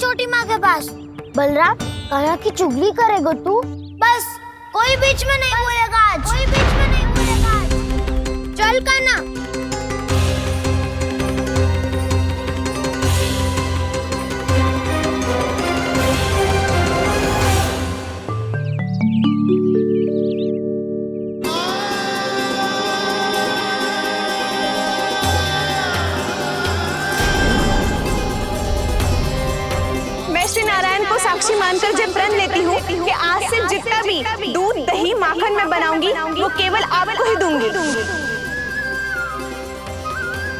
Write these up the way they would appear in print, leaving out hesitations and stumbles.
छोटी माँ के पास। बलराम, कान्हा की चुगली करेगा तू? बस, कोई बीच में नहीं बोलेगा आज। कोई बीच में नहीं बोलेगा आज। चल कान्हा। साक्षी मानकर जब प्रण लेती हूँ कि आज से जितना भी दूध दही माखन मैं बनाऊंगी वो केवल आपको ही दूंगी।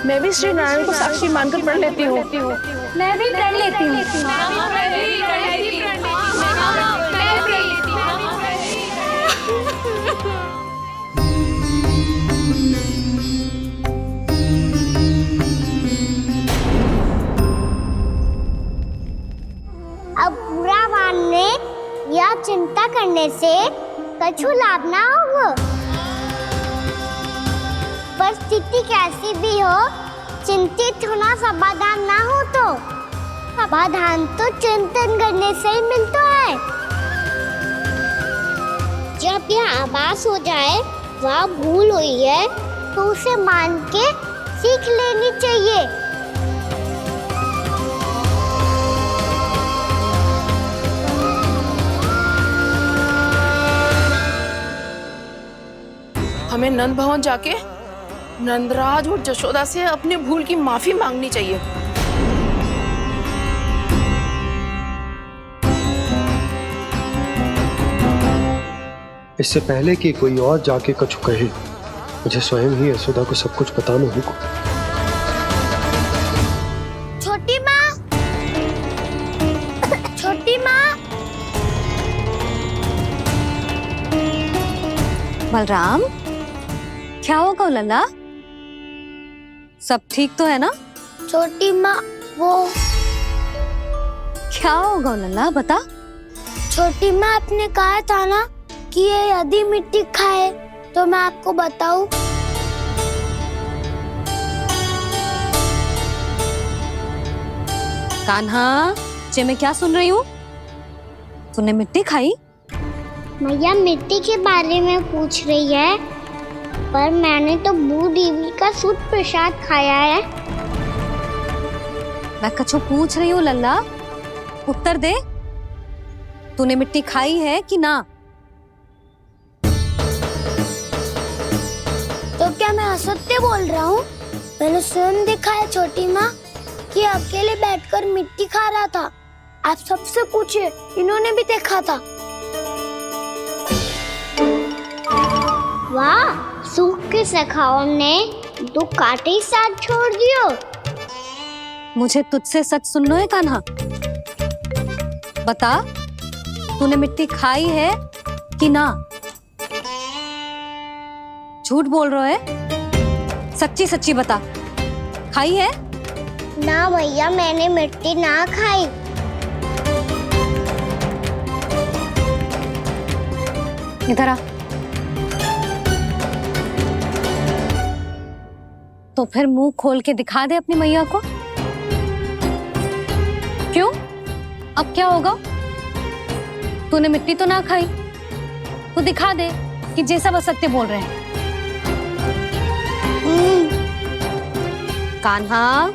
मैं भी श्री नारायण को साक्षी मानकर प्रण लेती हूँ। मैं भी प्रण लेती हूँ। अब बुरा मानने या चिंता करने से कछु लाभ ना होगा। परिस्थिति कैसी भी हो, चिंतित होना समाधान ना हो तो समाधान तो चिंतन करने से ही मिलता है। जब यह आभास हो जाए वह भूल हुई है तो उसे मान के सीख लेनी चाहिए। हमें नंद भवन जाके नंदराज और जशोदा से अपनी भूल की माफी मांगनी चाहिए। इससे पहले कि कोई और जाके कछु कहे, मुझे स्वयं ही यशोदा को सब कुछ बताना होगा। छोटी माँ, छोटी माँ। बलराम, क्या होगा लल्ला? सब ठीक तो है ना? छोटी माँ, वो क्या होगा लल्ला, बता। छोटी माँ, आपने कहा था ना कि ये यदि मिट्टी खाए तो मैं आपको बताऊं। कान्हा, जे मैं क्या सुन रही हूँ? तूने मिट्टी खाई? मैया मिट्टी के बारे में पूछ रही है, पर मैंने तो भू देवी का शुद्ध प्रसाद खाया है। मैं कछु पूछ रही हूँ लल्ला, उत्तर दे। तूने मिट्टी खाई है कि ना? तो क्या मैं असत्य बोल रहा हूँ? मैंने स्वयं देखा है छोटी माँ कि अकेले बैठकर मिट्टी खा रहा था। आप सबसे पूछिए, इन्होंने भी देखा था। वाह, सूख के सखाओं ने दो कांटे ही साथ छोड़ दियो। मुझे तुझसे सच सुनना है कान्हा। बता, तूने मिट्टी खाई है कि ना? झूठ बोल रहा है, सच्ची सच्ची बता, खाई है? ना भैया, मैंने मिट्टी ना खाई। इधर आ। तो फिर मुंह खोल के दिखा दे अपनी मैया को। क्यों? अब क्या होगा? तूने मिट्टी तो ना खाई, तो दिखा दे कि जे सब असत्य बोल रहे हैं। कान्हा,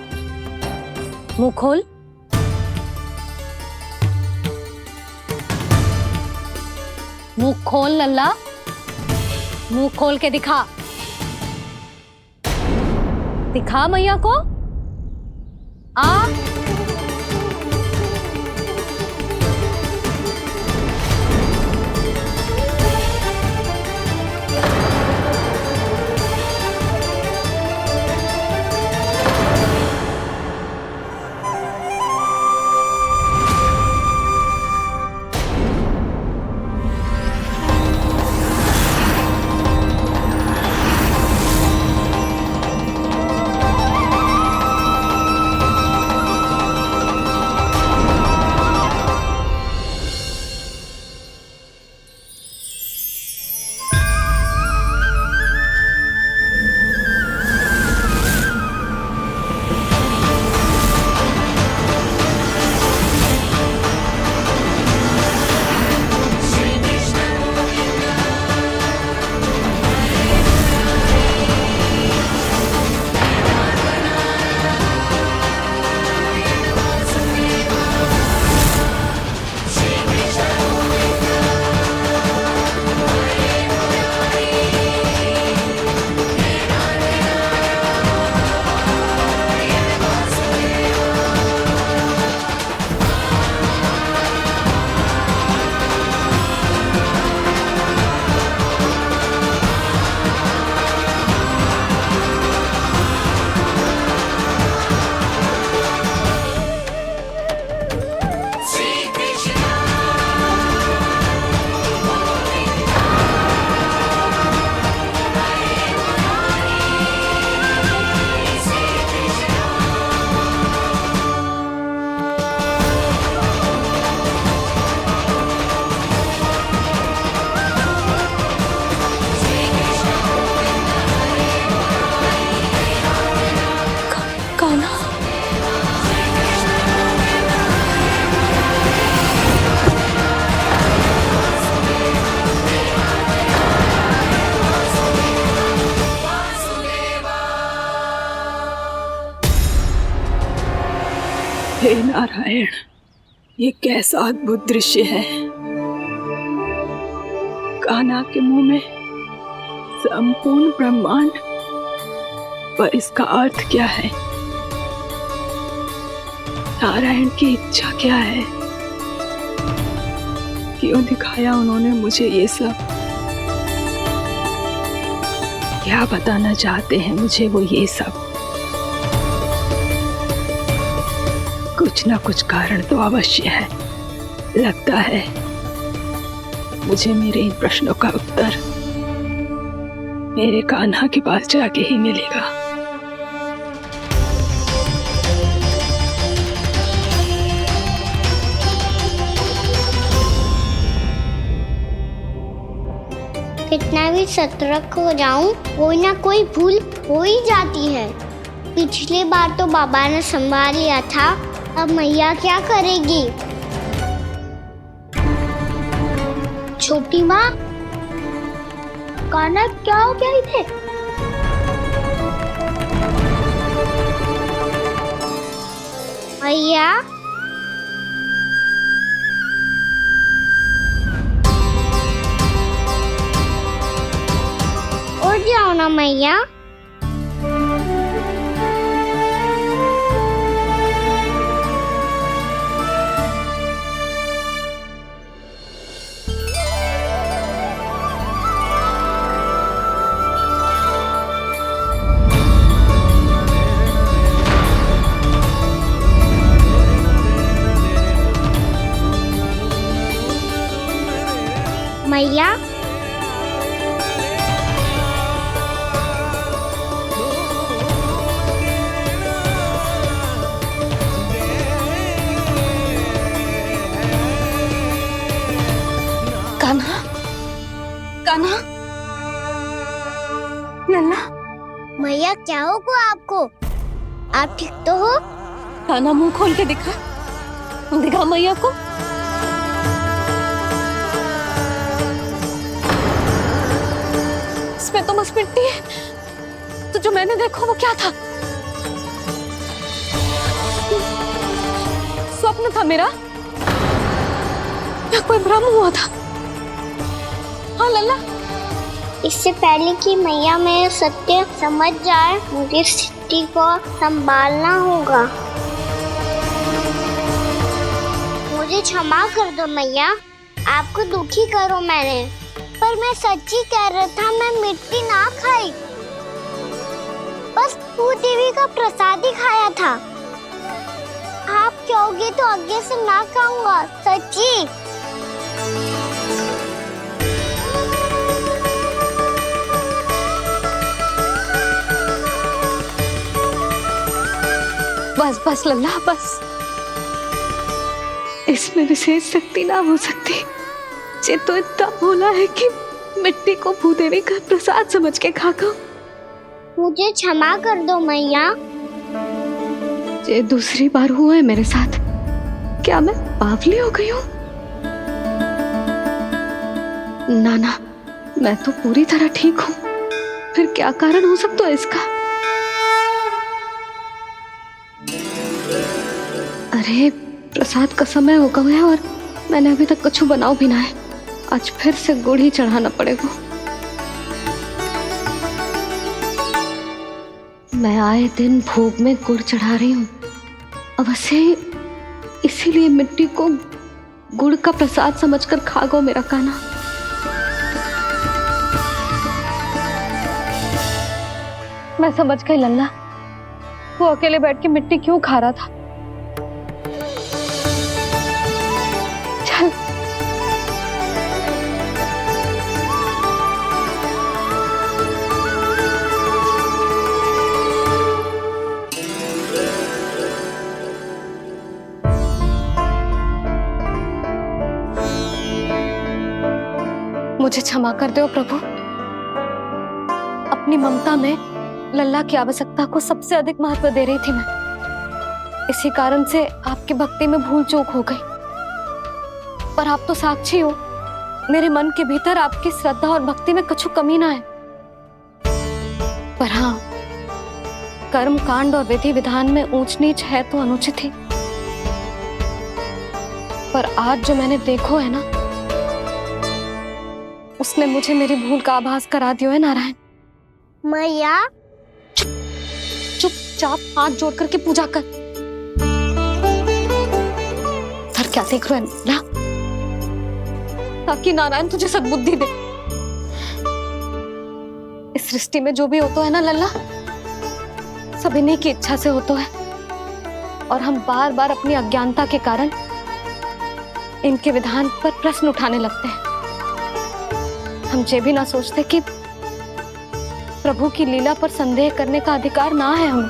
मुंह खोल। मुंह खोल लल्ला, मुंह खोल के दिखा। दिखा मैया को। आ हे नारायण, ये कैसा अद्भुत दृश्य है। कान्हा के मुंह में संपूर्ण ब्रह्मांड, पर इसका अर्थ क्या है? नारायण की इच्छा क्या है? क्यों दिखाया उन्होंने मुझे ये सब? क्या बताना चाहते हैं मुझे वो ये सब? कुछ ना कुछ कारण तो अवश्य है। लगता है मुझे मेरे इन प्रश्नों का उत्तर मेरे कान्हा के पास जाके ही मिलेगा। कितना भी सतर्क हो जाऊं, कोई ना कोई भूल हो ही जाती है। पिछली बार तो बाबा ने संभाल लिया था, अब मैया क्या करेगी? छोटी माँ, कान्हा क्या हो गया इधर? मैया, उठ जाओ ना मैया। मैया, कान्हा, कान्हा, लल्ला, मैया क्या होगा आपको? आप ठीक तो हो? कान्हा मुंह खोल के दिखा, दिखा मैया को। इसमें तो बस मिट्टी है, तो जो मैंने देखा वो क्या था? स्वप्न था मेरा या कोई भ्रम हुआ था? हाँ लल्ला, इससे पहले कि मैया मेरे सत्य समझ जाए, मुझे स्थिति को संभालना होगा। मुझे क्षमा कर दो मैया, आपको दुखी करो मैंने, पर मैं सच्ची कह रहा था, मैं मिट्टी ना खाई, बस भूदेवी का प्रसाद ही खाया था। आप कहोगे तो आगे से ना खाऊंगा, सच्ची। बस बस लल्ला बस, इसमें विशेष शक्ति ना हो सकती। ये तो इतना भोला है कि मिट्टी को भूदेवी का प्रसाद समझ के खा गया। मुझे क्षमा कर दो मैया। ये दूसरी बार हुआ है मेरे साथ। क्या मैं बावली हो गई हूँ? ना ना, मैं तो पूरी तरह ठीक हूँ। फिर क्या कारण हो सकता है इसका? अरे प्रसाद का समय हो गया है और मैंने अभी तक कुछ बनाओ भी ना है। आज फिर से गुड़ ही चढ़ाना पड़ेगा। मैं आए दिन भोग में गुड़ चढ़ा रही हूँ, अवश्य इसीलिए मिट्टी को गुड़ का प्रसाद समझकर खा गो मेरा कान्हा। मैं समझ गई लल्ला, वो अकेले बैठ के मिट्टी क्यों खा रहा था। चल मुझे क्षमा कर दो प्रभु। अपनी ममता में लल्ला की आवश्यकता को सबसे अधिक महत्व दे रही थी मैं। इसी कारण से आपकी भक्ति में भूल चूक हो गई। पर आप तो साक्षी हो, मेरे मन के भीतर आपकी श्रद्धा और भक्ति में कुछ कमी ना है। पर हाँ, कर्म कांड और विधि विधान में ऊंच नीच है तो अनुचित ही। पर आज जो मैंने देखो है ना, उसने मुझे मेरी भूल का आभास करा दियो है नारायण। मैया चुपचाप हाथ जोड़ करके पूजा कर। सर क्या देख रहे हैं ना, ताकि नारायण तुझे सद्बुद्धि दे। इस सृष्टि में जो भी होता है ना लल्ला, सब इन्हीं की इच्छा से होता है, और हम बार बार अपनी अज्ञानता के कारण इनके विधान पर प्रश्न उठाने लगते हैं। हम ये भी ना सोचते कि प्रभु की लीला पर संदेह करने का अधिकार ना है हमें।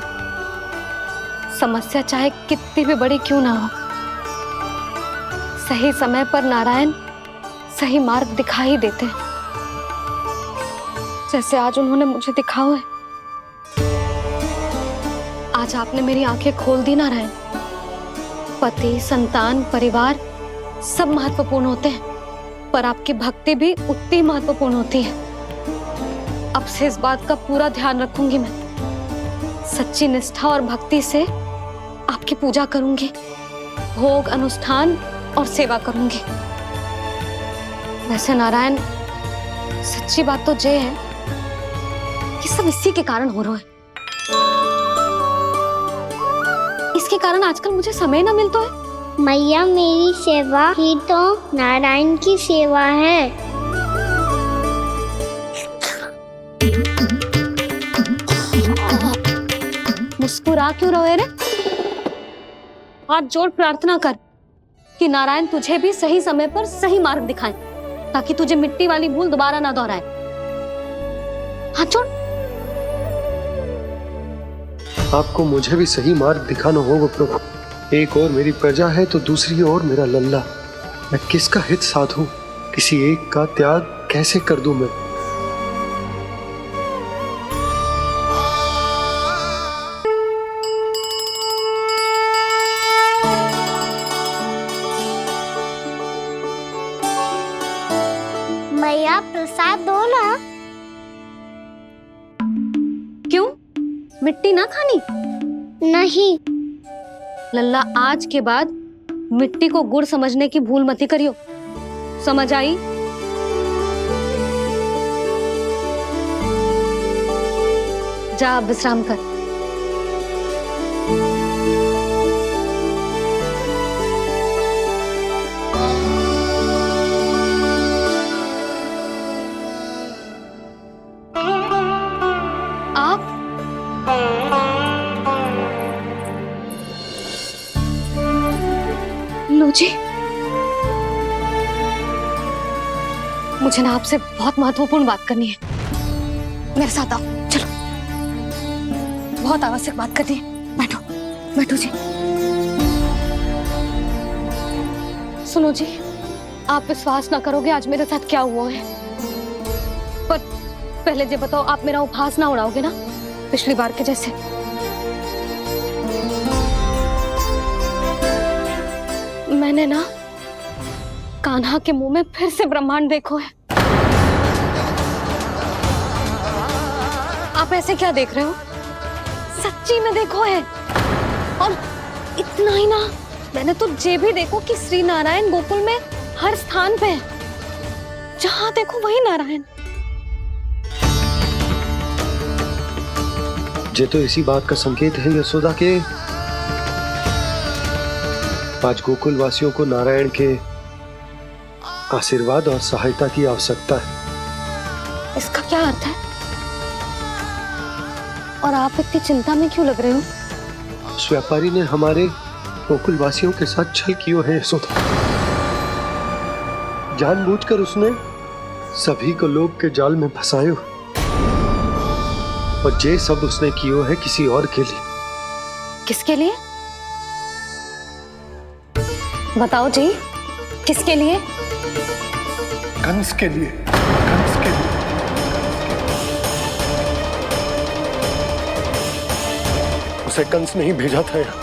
समस्या चाहे कितनी भी बड़ी क्यों ना हो, सही समय पर नारायण सही मार्ग दिखा ही देते हैं, जैसे आज उन्होंने मुझे दिखाओ है। आज आपने मेरी आंखें खोल दी नारायण। पति, संतान, परिवार सब महत्वपूर्ण होते हैं, पर आपकी भक्ति भी उतनी महत्वपूर्ण होती है। अब से इस बात का पूरा ध्यान रखूंगी मैं। सच्ची निष्ठा और भक्ति से आपकी पूजा करूंगी, भोग, अनुष्ठान और सेवा करूंगी। वैसे नारायण, सच्ची बात तो ये है कि सब इसी के कारण हो रहा है। इसके कारण आजकल मुझे समय ना मिलता है। मैया, मेरी सेवा ही तो नारायण की सेवा है। मुस्कुरा क्यों रहे रे? हाथ जोड़ प्रार्थना कर कि नारायण तुझे भी सही समय पर सही मार्ग दिखाएं, ताकि तुझे मिट्टी वाली भूल दोबारा ना दोहराए। हाथ जोड़। आपको मुझे भी सही मार्ग दिखाना होगा प्रभु। एक और मेरी प्रजा है तो दूसरी ओर मेरा लल्ला। मैं किसका हित साधूं? किसी एक का त्याग कैसे कर दूं मैं? मैया, प्रसाद दो ना। क्यों? मिट्टी ना खानी? नहीं। लल्ला, आज के बाद मिट्टी को गुड़ समझने की भूल मत करियो। समझ आई? जा विश्राम कर। आप लो जी, मुझे ना आपसे बहुत महत्वपूर्ण बात करनी है। मेरे साथ आओ, चलो। बहुत आवश्यक बात करनी है। बैठो, बैठो जी। सुनो जी, आप विश्वास ना करोगे आज मेरे साथ क्या हुआ है। पर पहले ये बताओ, आप मेरा उपहास ना उड़ाओगे ना, पिछली बार के जैसे? मैंने ना कान्हा के मुंह में फिर से ब्रह्मांड देखो है। आप ऐसे क्या देख रहे हो? सच्ची में देखो है। और इतना ही ना, मैंने तो ये भी देखो कि श्री नारायण गोकुल में हर स्थान पे है। जहां देखो वही नारायण। ये तो इसी बात का संकेत है यशोदा के आज गोकुल वासियों को नारायण के आशीर्वाद और सहायता की आवश्यकता है। इसका क्या अर्थ है? और आप इतनी चिंता में क्यों लग रहे हो? उस व्यापारी ने हमारे गोकुल वासियों के साथ छल कियो है यशोदा। जानबूझकर उसने सभी को लोभ के जाल में फंसायो, और ये सब उसने कियो है किसी और के लिए। किसके लिए? बताओ जी, किसके लिए? कंस के लिए। कंस के लिए। उसे कंस नहीं भेजा था यहाँ।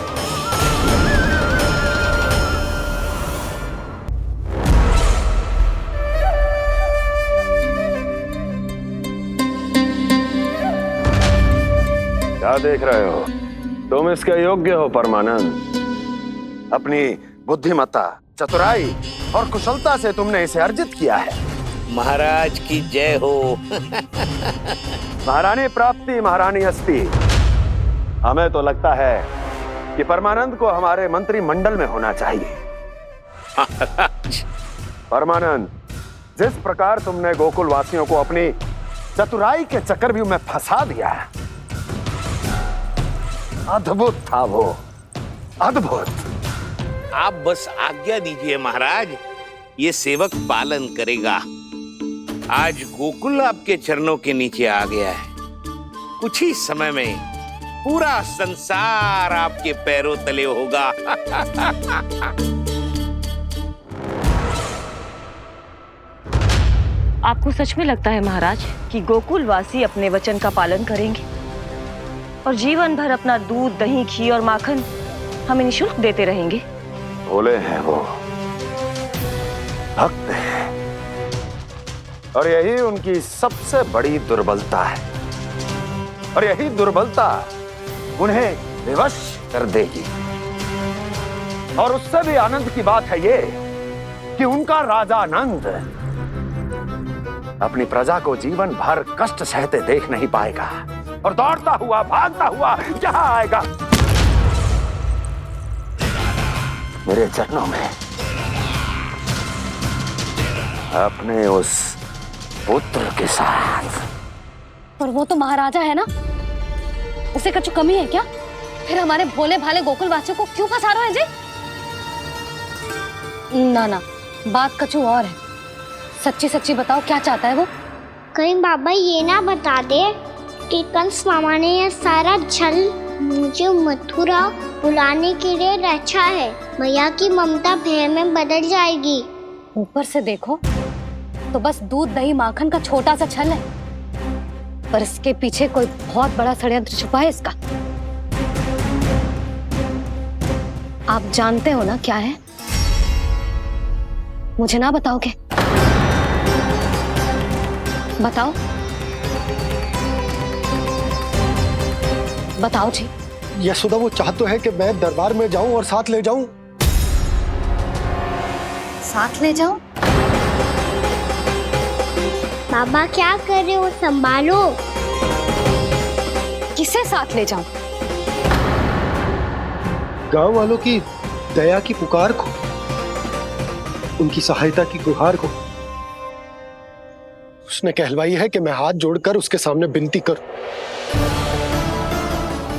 क्या देख रहे हो? तुम इसके योग्य हो परमानंद। अपनी बुद्धिमत्ता, चतुराई और कुशलता से तुमने इसे अर्जित किया है। महाराज की जय हो। महारानी प्राप्ति महारानी हस्ती। हमें तो लगता है कि परमानंद को हमारे मंत्रिमंडल में होना चाहिए। परमानंद, जिस प्रकार तुमने गोकुल वासियों को अपनी चतुराई के चक्रव्यूह में फंसा दिया है, अद्भुत था वो, अद्भुत। आप बस आज्ञा दीजिए महाराज, ये सेवक पालन करेगा। आज गोकुल आपके चरणों के नीचे आ गया है। कुछ ही समय में पूरा संसार आपके पैरों तले होगा। आपको सच में लगता है महाराज कि गोकुल वासी अपने वचन का पालन करेंगे और जीवन भर अपना दूध, दही, घी और माखन हमें निःशुल्क देते रहेंगे? भोले हैं वो, भक्त हैं, और यही उनकी सबसे बड़ी दुर्बलता है। और यही दुर्बलता उन्हें विवश कर देगी। और उससे भी आनंद की बात है ये कि उनका राजा नंद अपनी प्रजा को जीवन भर कष्ट सहते देख नहीं पाएगा और दौड़ता हुआ, भागता हुआ यहां आएगा मेरे चरणों में, अपने उस पुत्र के साथ। पर वो तो महाराजा है ना, उसे कुछ कमी है क्या? फिर हमारे भोले भाले गोकुल वासियों को क्यों फंसा रहे हैं जी? ना ना, बात कछु और है। सच्ची सच्ची बताओ, क्या चाहता है वो? कहीं बाबा ये ना बता दे कि कंस मामा ने यह सारा छल मुझे मथुरा बुलाने के लिए रचा है। मैया की ममता भय में बदल जाएगी। ऊपर से देखो तो बस दूध, दही, माखन का छोटा सा छल है, पर इसके पीछे कोई बहुत बड़ा षड्यंत्र छुपा है इसका। आप जानते हो ना क्या है? मुझे ना बताओगे? बताओ बताओ जी। यशोदा, वो चाह तो है कि मैं दरबार में जाऊं और साथ ले जाऊं। साथ ले जाऊं? बाबा क्या कर रहे हो, संभालो। किसे साथ ले जाऊं? गांव वालों की दया की पुकार को, उनकी सहायता की गुहार को। उसने कहलवाई है कि मैं हाथ जोड़कर उसके सामने विनती करूं,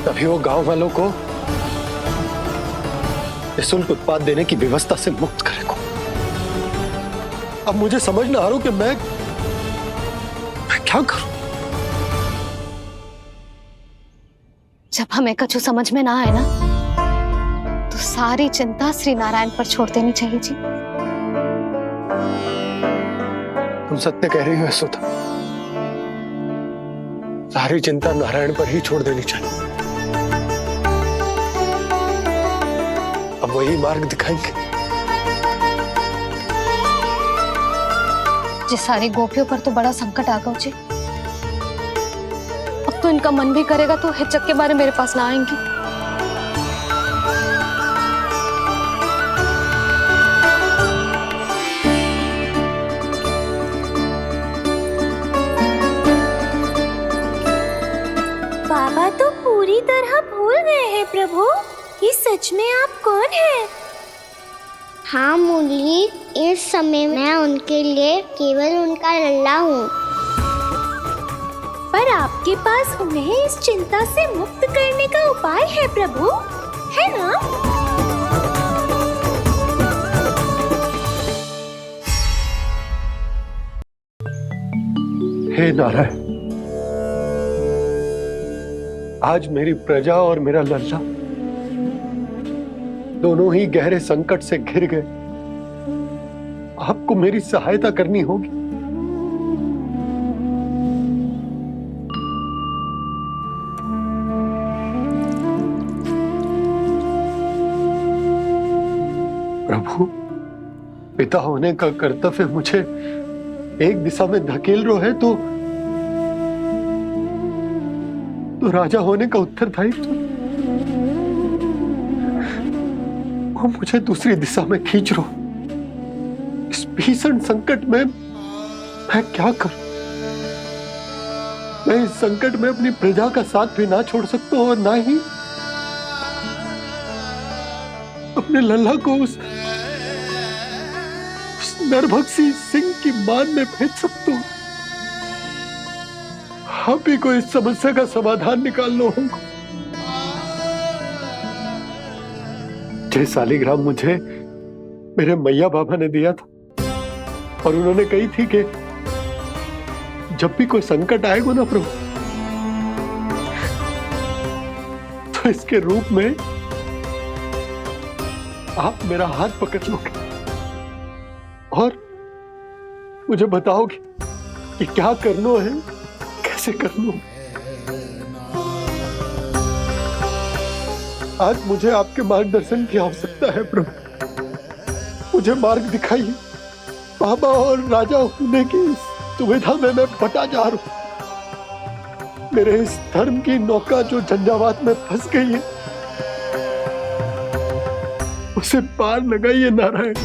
तभी वो गांव वालों को निःशुल्क उत्पाद देने की व्यवस्था से मुक्त करेगा। अब मुझे समझ ना आ रहा कि मैं क्या करूं। जब हमें कछु समझ में ना आए ना, तो सारी चिंता श्री नारायण पर छोड़ देनी चाहिए जी। तुम सत्य कह रही हो यशोदा, सारी चिंता नारायण पर ही छोड़ देनी चाहिए। अब वही मार्ग दिखाएंगे। जी सारी गोपियों पर तो बड़ा संकट आ गया जी। अब तो इनका मन भी करेगा तो हिचक के बारे मेरे पास ना आएंगी। बाबा तो पूरी तरह भूल गए हैं प्रभु, ये सच में आप कौन हैं? हाँ मुरली, इस समय मैं उनके लिए केवल उनका लल्ला हूँ। पर आपके पास उन्हें इस चिंता से मुक्त करने का उपाय है प्रभु, है ना? हे नारायण, आज मेरी प्रजा और मेरा लल्ला दोनों ही गहरे संकट से घिर गए। आपको मेरी सहायता करनी होगी। प्रभु, पिता होने का कर्तव्य मुझे एक दिशा में धकेल रहा है तो राजा होने का उत्तरदायित्व वो मुझे दूसरी दिशा में खींच रहे हो। इस भीषण संकट में मैं क्या करूं? मैं इस संकट में अपनी प्रजा का साथ भी ना छोड़ सकता हूं और ना ही अपने लल्ला को उस नरभक्षी सिंह की मान में भेज सकता हूं। आप ही को इस समस्या का समाधान निकालना होगा। जय शालिग्राम मुझे मेरे मैया बाबा ने दिया था और उन्होंने कही थी कि जब भी कोई संकट आएगा ना प्रभु, तो इसके रूप में आप मेरा हाथ पकड़ लोगे और मुझे बताओगे कि क्या करना है, कैसे करना है। आज मुझे आपके मार्गदर्शन की आवश्यकता है प्रभु। मुझे मार्ग दिखाइए। बाबा और राजा होने की इस दुविधा में मैं बटा जा रहा हूं। मेरे इस धर्म की नौका जो झंझावात में फंस गई है, उसे पार लगाइए नारायण,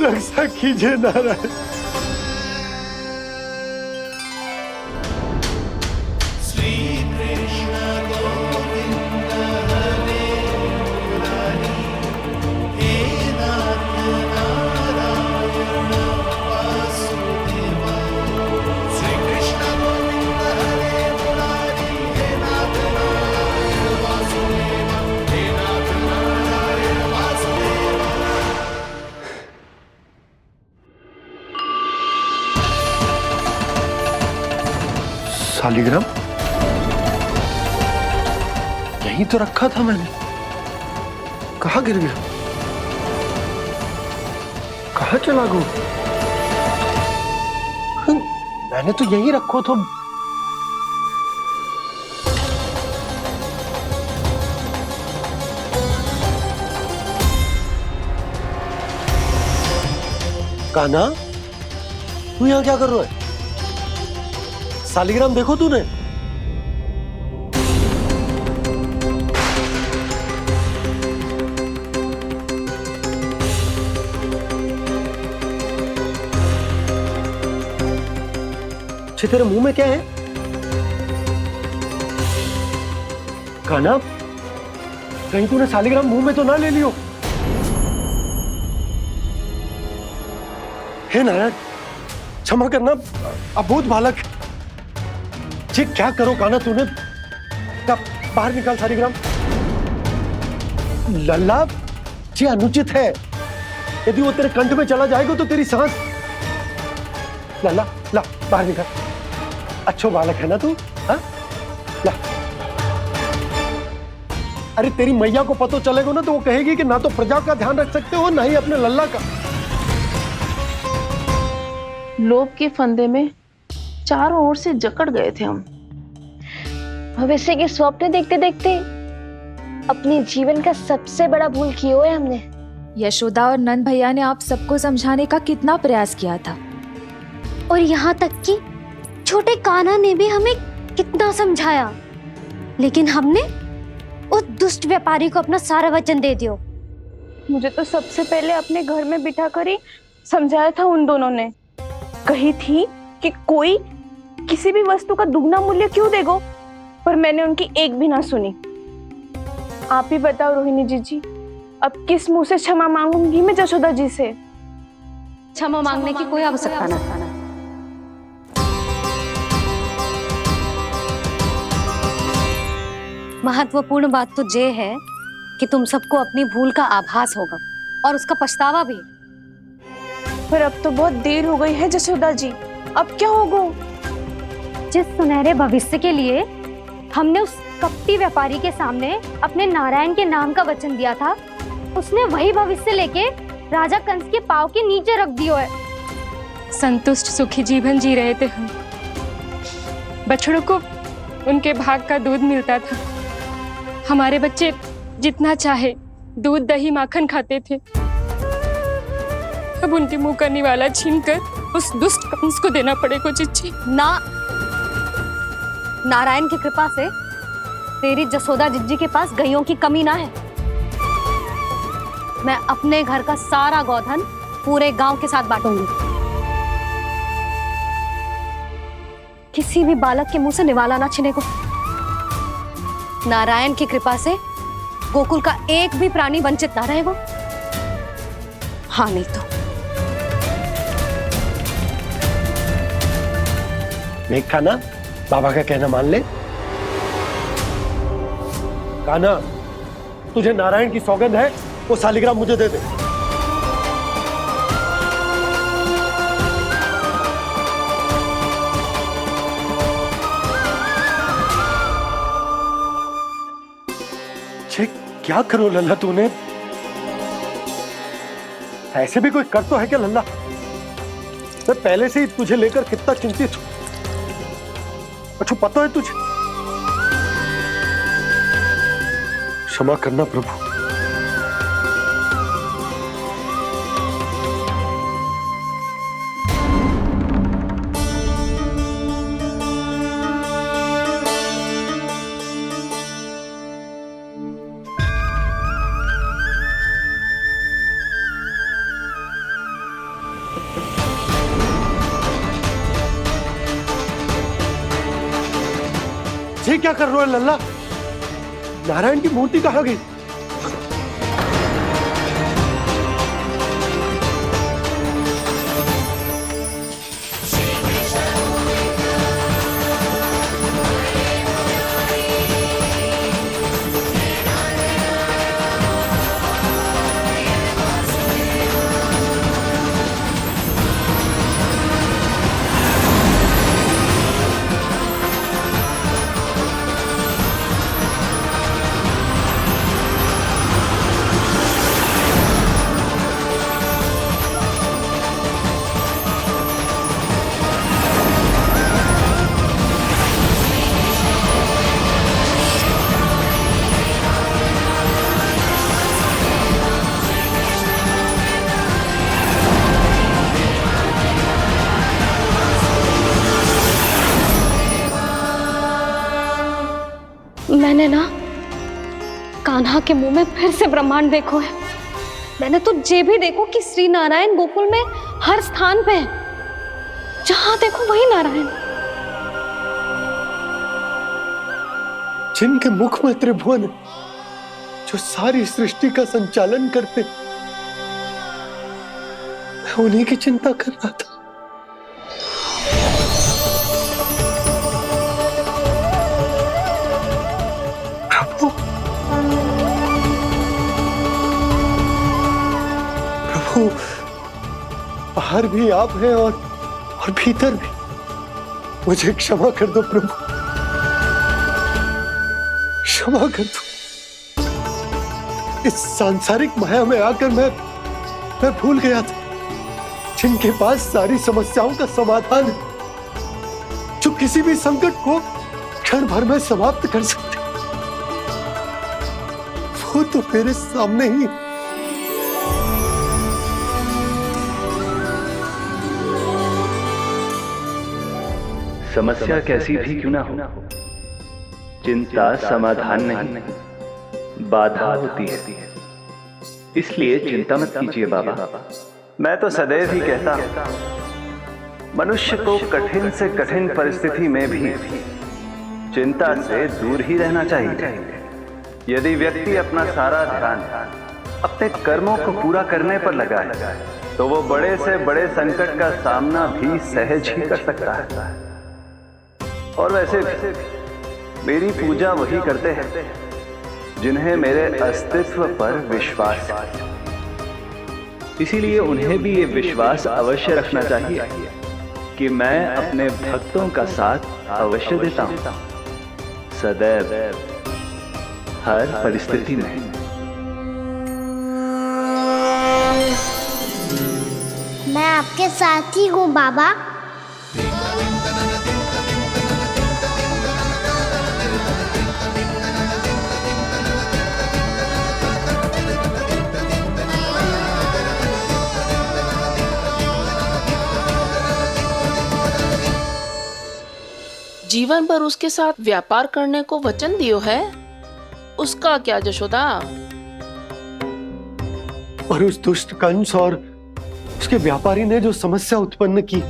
रक्षा कीजिए नारायण। शालिग्राम यहीं तो रखा था मैंने, कहाँ गिर गया? कहाँ चला गया? मैंने तो यहीं रखो तो। कान्हा, तू यहाँ क्या कर रहा है? शालिग्राम देखो तूने? अच्छे, तेरे मुंह में क्या है? कान्हा, कहीं तूने शालिग्राम मुंह में तो ना ले लियो? हे नारायण, क्षमा करना, अबोध बालक। जी क्या करो कान्हा तूने? बाहर निकाल शालिग्राम। लल्ला, जी अनुचित है। यदि वो तेरे कंठ में चला जाएगा तो तेरी सांस। लल्ला, ला बाहर निकाल। अच्छो बालक है ना तू? हाँ, ला। अरे तेरी मैया को पता चलेगा ना तो वो कहेगी कि ना तो प्रजा का ध्यान रख सकते हो, ना ही अपने लल्ला का। लोभ के फंदे में चारों ओर से जकड़ गए थे हम। भविष्य के स्वप्न देखते देखते अपने जीवन का सबसे बड़ा भूल किया है हमने। यशोदा और नंद भैया ने आप सबको समझाने का कितना प्रयास किया था, और यहाँ तक कि छोटे कान्हा ने भी हमें कितना समझाया, लेकिन हमने उस दुष्ट व्यापारी को अपना सारा वचन दे दिया। मुझे तो सबसे पहले अपने घर में बिठा कर ही समझाया था उन दोनों ने। कही थी कि कोई किसी भी वस्तु का दुगना मूल्य क्यों देगा, पर मैंने उनकी एक भी ना सुनी। आप ही बताओ रोहिणी जी, अब किस मुंह से क्षमा मांगूंगी मैं जशोदा जी से? क्षमा मांगने की कोई आवश्यकता ना। महत्वपूर्ण बात तो ये है कि तुम सबको अपनी भूल का आभास होगा और उसका पछतावा भी। पर अब तो बहुत देर हो गई है जशोदा जी, अब क्या होगा? जिस सुनहरे भविष्य के लिए हमने उस कपटी व्यापारी के सामने अपने नारायण के नाम का वचन दिया था, उसने वही भविष्य लेके राजा कंस के पांव के नीचे रख दिया है। संतुष्ट सुखी जीवन जी रहे थे हम। बछड़ों को उनके भाग का दूध मिलता था। हमारे बच्चे जितना चाहे दूध दही माखन खाते थे। अब उनके मुंह का निवाला छीनकर उस दुष्ट कंस को देना पड़ेगा चिच्ची। ना, नारायण की कृपा से तेरी जसोदा जिज्जी के पास गईयों की कमी ना है। मैं अपने घर का सारा गोधन पूरे गांव के साथ बांटूंगी। किसी भी बालक के मुंह से निवाला ना छिने को। नारायण की कृपा से गोकुल का एक भी प्राणी वंचित ना रहेगा। हाँ नहीं तो मेघ कान्हा, बाबा का कहना मान ले। कान्हा, तुझे नारायण की सौगंध है, वो शालिग्राम मुझे दे दे। क्या करो लल्ला तूने? ऐसे भी कोई कर तो है क्या लल्ला? मैं पहले से ही तुझे लेकर कितना चिंतित हूं। अच्छा पता है तुझे? क्षमा करना प्रभु। ये क्या कर रहे हो लल्ला? नारायण की मूर्ति कहाँ गई? मैंने ना कान्हा के मुंह में फिर से ब्रह्मांड देखो है। मैंने तो ये भी देखो कि श्री नारायण गोकुल में हर स्थान पे है। जहां देखो वही नारायण। जिनके मुख में त्रिभुवन है, जो सारी सृष्टि का संचालन करते, मैं उन्हीं की चिंता कर रहा था। प्रभु, बाहर भी आप हैं और भीतर भी। मुझे क्षमा कर दो प्रभु, क्षमा कर दो। इस सांसारिक माया में आकर मैं भूल गया था जिनके पास सारी समस्याओं का समाधान है, जो किसी भी संकट को क्षण भर में समाप्त कर सकते, वो तो मेरे सामने ही। समस्या कैसी भी क्यों ना हो, चिंता समाधान नहीं, बाधा होती है। इसलिए चिंता मत कीजिए बाबा। मैं तो सदैव ही कहता हूं, मनुष्य को कठिन से कठिन परिस्थिति में भी चिंता से दूर ही रहना चाहिए। यदि व्यक्ति अपना सारा ध्यान अपने कर्मों को पूरा करने पर लगाए, तो वो बड़े से बड़े संकट का सामना भी सहज ही कर सकता है। और वैसे भी मेरी पूजा वही करते हैं जिन्हें मेरे अस्तित्व पर विश्वास है। इसीलिए उन्हें भी ये विश्वास अवश्य रखना चाहिए कि मैं अपने भक्तों का साथ अवश्य देता हूं, सदैव, हर परिस्थिति में। मैं आपके साथ ही हूँ बाबा। जीवन भर उसके साथ व्यापार करने को वचन दियो है, उसका क्या जशोदा? और उस दुष्ट कंस और उसके व्यापारी ने जो समस्या उत्पन्न की,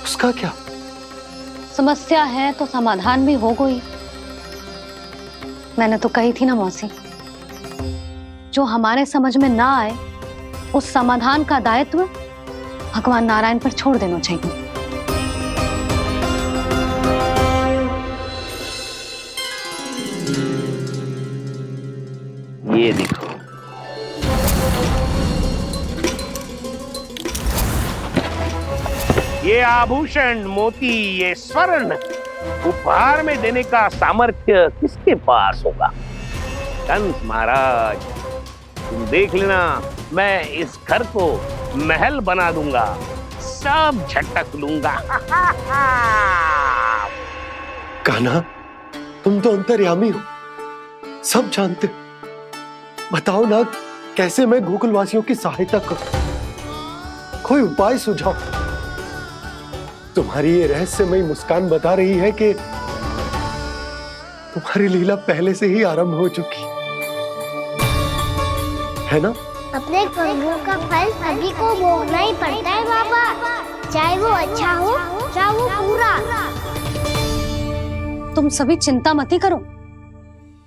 उसका क्या? समस्या है तो समाधान भी होगा ही। मैंने तो कही थी ना मौसी, जो हमारे समझ में ना आए उस समाधान का दायित्व भगवान नारायण पर छोड़ देना चाहिए। ये देखो, ये आभूषण, मोती, ये स्वर्ण उपहार में देने का सामर्थ्य किसके पास होगा? कंस महाराज, तुम देख लेना, मैं इस घर को महल बना दूंगा, सब झटक लूंगा। कान्हा, तुम तो अंतर्यामी हो, सब जानते हो। बताओ ना, कैसे मैं गोकुलवासियों की सहायता करूं? कोई उपाय सुझाओ। तुम्हारी ये रहस्यमयी मुस्कान बता रही है कि तुम्हारी लीला पहले से ही आरंभ हो चुकी है ना? अपने कर्मों का फल सभी को भोगना ही पड़ता है बाबा, चाहे वो अच्छा हो चाहे वो बुरा। तुम सभी चिंता मत ही करो।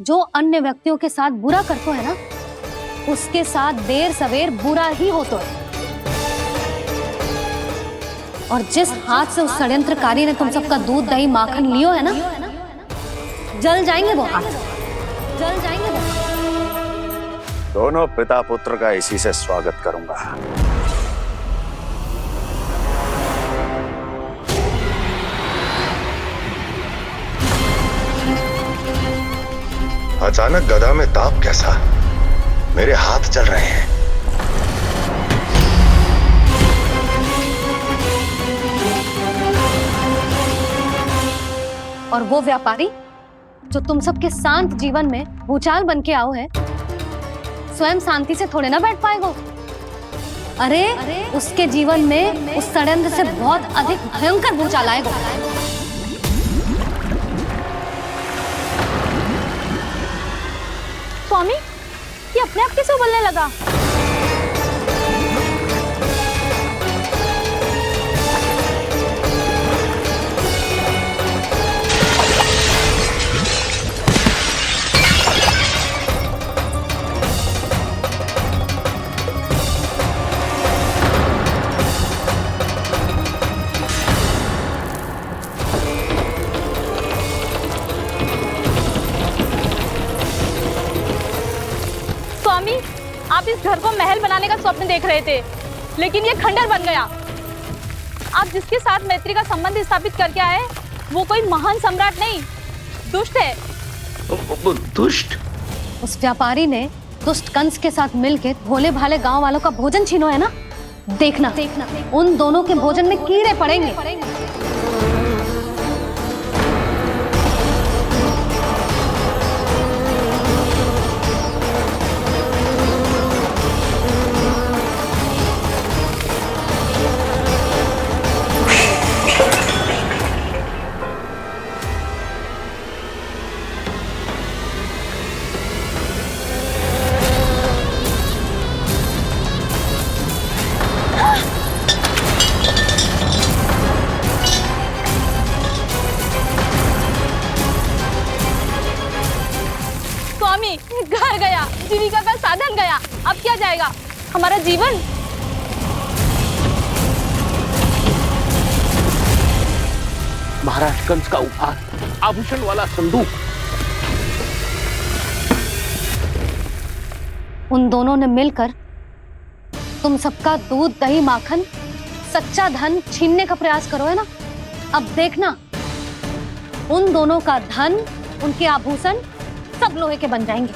जो अन्य व्यक्तियों के साथ बुरा करते है ना, उसके साथ देर सवेर बुरा ही होता है। और जिस हाथ से उस षड्यंत्रकारी ने तुम सबका दूध दही माखन लियो है ना, जल जाएंगे वो हाथ, जल जाएंगे वो हाथ। दोनों पिता पुत्र का इसी से स्वागत करूंगा। अचानक गदा में ताप कैसा? मेरे हाथ चल रहे हैं। और वो व्यापारी जो तुम सबके शांत जीवन में भूचाल बन के आओ है, स्वयं शांति से थोड़े ना बैठ पाएगा। अरे उसके जीवन में उस षड्यंत्र से बहुत अधिक भयंकर भूचाल आएगा। स्वामी, ये अपने आप कैसे उबलने लगा? स्वामी, आप इस घर को महल बनाने का स्वप्न देख रहे थे, लेकिन ये खंडर बन गया। आप जिसके साथ मैत्री का संबंध स्थापित करके आए, वो कोई महान सम्राट नहीं, दुष्ट है। दुष्ट? उस व्यापारी ने दुष्ट कंस के साथ मिलकर भोले भाले गांव वालों का भोजन छीनो है ना, देखना उन दोनों के भोजन में कीड़े पड़ेंगे। घर गया, जीविका का साधन गया, अब क्या जाएगा हमारा जीवन? महाराज कंस का उपहार, आभूषण वाला संदूक। उन दोनों ने मिलकर तुम सबका दूध दही माखन सच्चा धन छीनने का प्रयास करो है ना। अब देखना, उन दोनों का धन, उनके आभूषण सब लोहे के बन जाएंगे,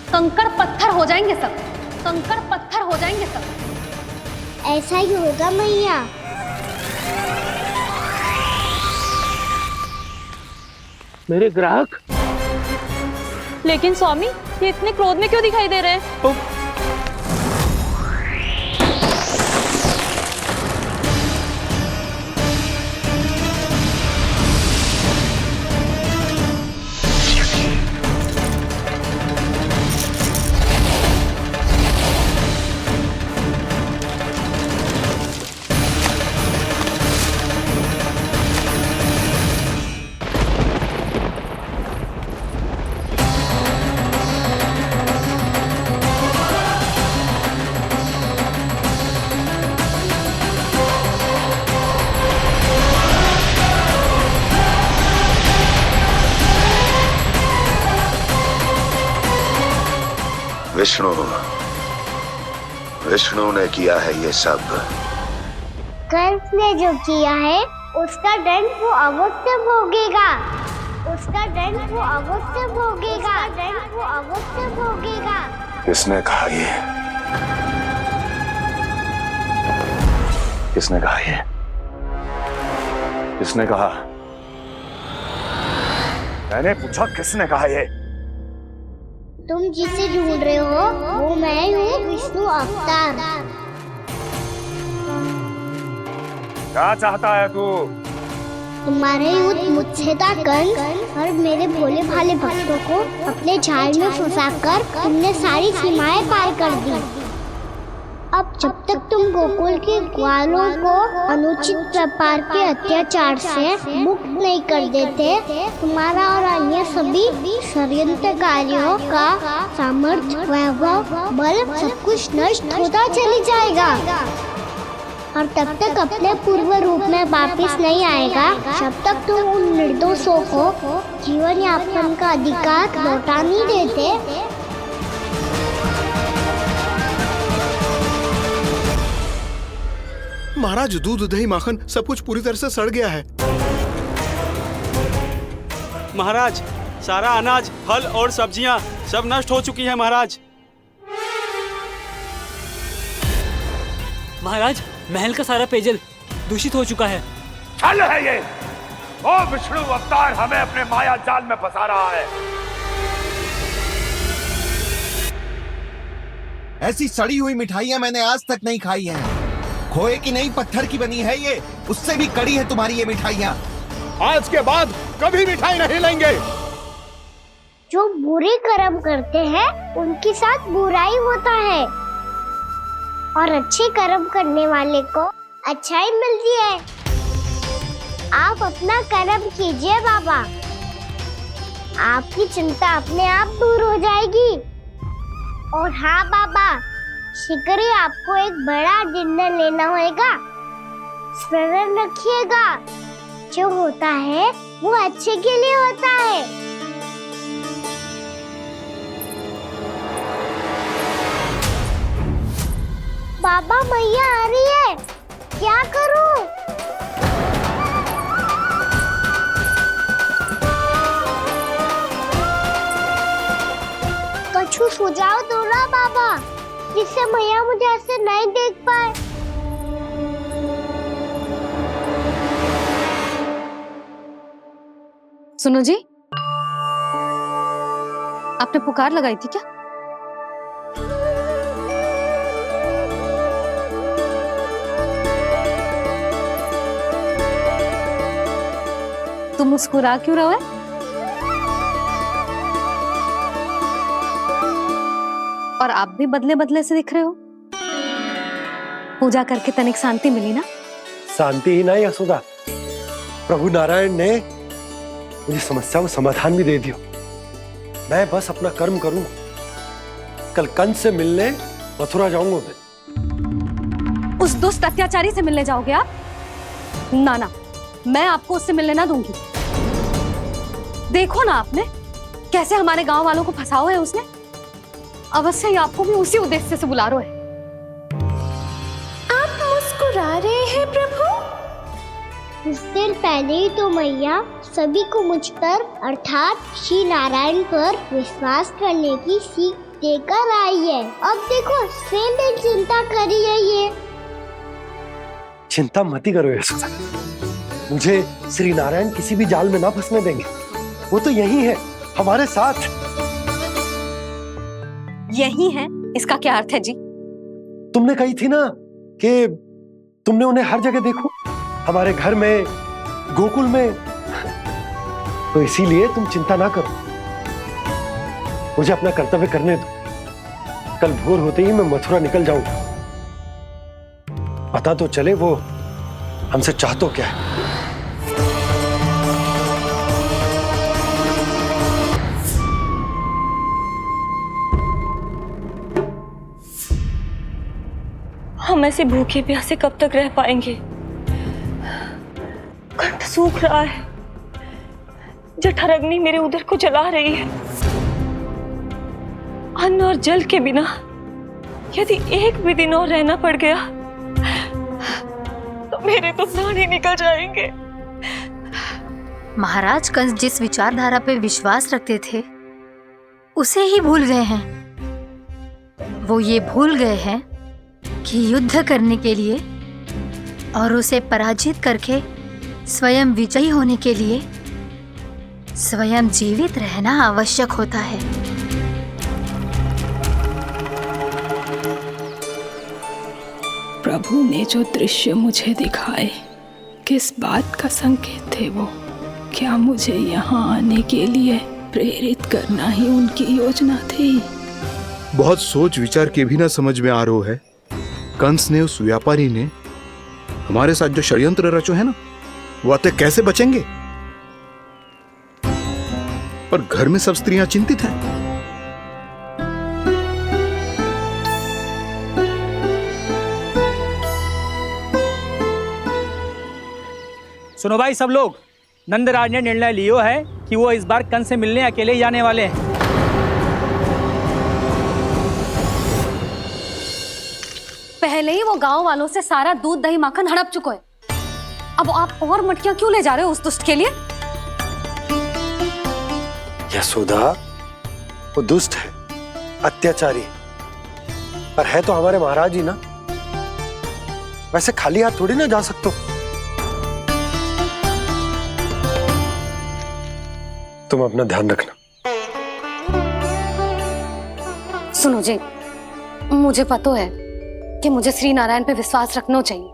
कंकड़ पत्थर हो जाएंगे सब, कंकड़ पत्थर हो जाएंगे सब। ऐसा ही होगा मैया। मेरे ग्राहक? लेकिन स्वामी, ये इतने क्रोध में क्यों दिखाई दे रहे हैं? विष्णु ने किया है ये सब। कंस ने जो किया है उसका दंड वो अवश्य भोगेगा। उसका दंड वो अवश्य भोगेगा। दंड वो अवश्य भोगेगा। किसने कहा ये? किसने कहा ये? किसने कहा? मैंने पूछा किसने कहा ये? तुम जिसे ढूंढ रहे हो वो मैं हूँ, विष्णु अवतार। क्या चाहता है तू? तुम्हारे युद्ध मुझसे था कंस, और मेरे भोले भाले भक्तों को अपने जाल में फंसाकर तुमने सारी सीमाएं पार कर दी। अब जब तक तुम गोकुल के ग्वालों को अनुचित प्रकार के अत्याचार से मुक्त नहीं कर देते, तुम्हारा और अन्य सभी षड्यंत्रकारियों का सामर्थ्य, वैभव, बल सब कुछ नष्ट होता चली जाएगा। और तब तक अपने पूर्व रूप में वापस नहीं आएगा जब तक तुम उन निर्दोषों को जीवन यापन का अधिकार लौटा नहीं देते। महाराज, दूध, दही, माखन सब कुछ पूरी तरह से सड़ गया है। महाराज, सारा अनाज, फल और सब्जियां सब नष्ट हो चुकी है महाराज। महाराज, महल का सारा पेयजल दूषित हो चुका है। छल है ये। ओ विष्णु अवतार हमें अपने माया जाल में फंसा रहा है। ऐसी सड़ी हुई मिठाइयां मैंने आज तक नहीं खाई हैं। खोए की नहीं, पत्थर की बनी है ये, उससे भी कड़ी है तुम्हारी ये मिठाइयां। आज के बाद कभी मिठाई नहीं लेंगे। जो बुरे कर्म करते हैं उनके साथ बुराई होता है, और अच्छे कर्म करने वाले को अच्छाई मिलती है। आप अपना कर्म कीजिए बाबा, आपकी चिंता अपने आप दूर हो जाएगी। और हाँ बाबा, शीघ्र ही आपको एक बड़ा डिनर लेना होगा। स्मरण रखिएगा, जो होता है वो अच्छे के लिए होता है। बाबा, मैया आ रही है, क्या करूं? कछु सुझाव दो ना बाबा, जिससे मैया मुझे ऐसे नहीं देख पाए। सुनो जी, आपने पुकार लगाई थी क्या? तुम मुस्कुरा क्यों रहे हो? और आप भी बदले बदले से दिख रहे हो। पूजा करके तनिक शांति मिली ना? शांति ही नहीं यशोदा, प्रभु नारायण ने मुझे समस्या को समाधान भी दे दिया। मैं बस अपना कर्म करूं। कल कंस से मिलने मथुरा जाऊंगा मैं। उस दुष्ट अत्याचारी से मिलने जाओगे आप? ना ना, मैं आपको उससे मिलने ना दूंगी। देखो ना आपने कैसे हमारे गांव वालों को फंसाओ है उसने। अवश्य ही आपको भी उसी उद्देश्य से बुला रहा है। आप मुस्कुरा रहे हैं प्रभु? कुछ देर पहले ही तो मैया सभी को मुझ पर अर्थात श्री नारायण पर विश्वास करने की सीख देकर आई है। अब देखो स्वयं भी चिंता करी है ये। चिंता मत करो यशोदा, मुझे श्री नारायण किसी भी जाल में ना फंसने देंगे। वो तो यही है हमारे साथ। यही है, इसका क्या अर्थ है जी? तुमने कही थी ना कि तुमने उन्हें हर जगह देखो, हमारे घर में, गोकुल में। तो इसीलिए तुम चिंता ना करो, मुझे अपना कर्तव्य करने दो। कल भोर होते ही मैं मथुरा निकल जाऊंगा। पता तो चले वो हमसे चाहतो क्या है। हम ऐसे भूखे प्यासे कब तक रह पाएंगे? कंठ सूख रहा है, जठराग्नि मेरे उदर को जला रही है। अन्न और जल के बिना यदि एक भी दिन और रहना पड़ गया तो मेरे तो प्राण ही निकल जाएंगे। महाराज कंस जिस विचारधारा पे विश्वास रखते थे उसे ही भूल गए हैं। वो ये भूल गए हैं कि युद्ध करने के लिए और उसे पराजित करके स्वयं विजयी होने के लिए स्वयं जीवित रहना आवश्यक होता है। प्रभु ने जो दृश्य मुझे दिखाए किस बात का संकेत थे वो? क्या मुझे यहाँ आने के लिए प्रेरित करना ही उनकी योजना थी? बहुत सोच विचार के भी ना समझ में आ रहा है। कंस ने, उस व्यापारी ने हमारे साथ जो षड्यंत्र रचो है ना, वो आते कैसे बचेंगे? पर घर में सब स्त्रियां चिंतित हैं। सुनो भाई सब लोग, नंदराज ने निर्णय लियो है कि वो इस बार कंस से मिलने अकेले जाने वाले हैं। पहले ही वो गांव वालों से सारा दूध दही माखन हड़प चुका है। अब आप और मटकियां क्यों ले जा रहे हो उस दुष्ट के लिए? यशोदा, वो दुष्ट है, अत्याचारी, पर है तो हमारे महाराज ही ना। वैसे खाली हाथ थोड़ी ना जा सकते हो। तुम अपना ध्यान रखना। सुनो जी, मुझे पता है कि मुझे श्री नारायण पे विश्वास रखना चाहिए,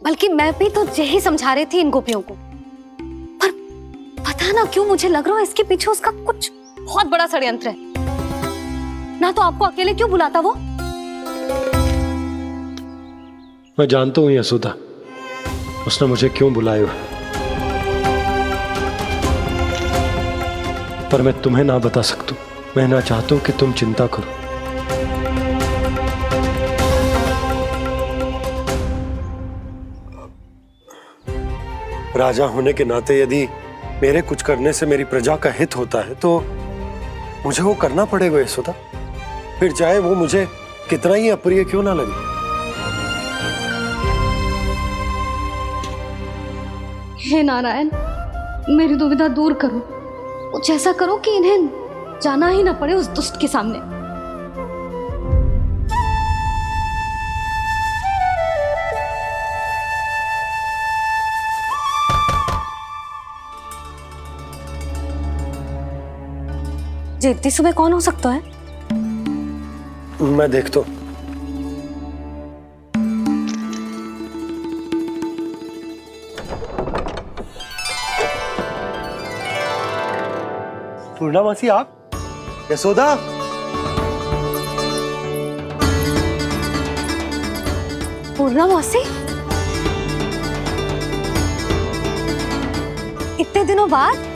बल्कि मैं भी तो यही समझा रही थी इन गोपियों को। पर पता ना क्यों मुझे लग रहा है इसके पीछे उसका कुछ बहुत बड़ा षड्यंत्र है। ना तो आपको अकेले क्यों बुलाता वो? मैं जानता हूं यशोदा, उसने मुझे क्यों बुलाया है, पर मैं तुम्हें ना बता सकता। मैं ना चाहता हूं कि तुम चिंता करो। राजा होने के नाते यदि मेरे कुछ करने से मेरी प्रजा का हित होता है तो मुझे वो करना पड़ेगा यशोदा, फिर चाहे वो मुझे कितना ही अप्रिय क्यों ना लगे। हे नारायण, मेरी दुविधा दूर करो। कुछ ऐसा करो कि इन्हें जाना ही ना पड़े उस दुष्ट के सामने। जी इतनी सुबह कौन हो सकता है? मैं देखता हूं। पूर्णामासी, आप? यशोदा, पूर्णामासी, इतने दिनों बाद?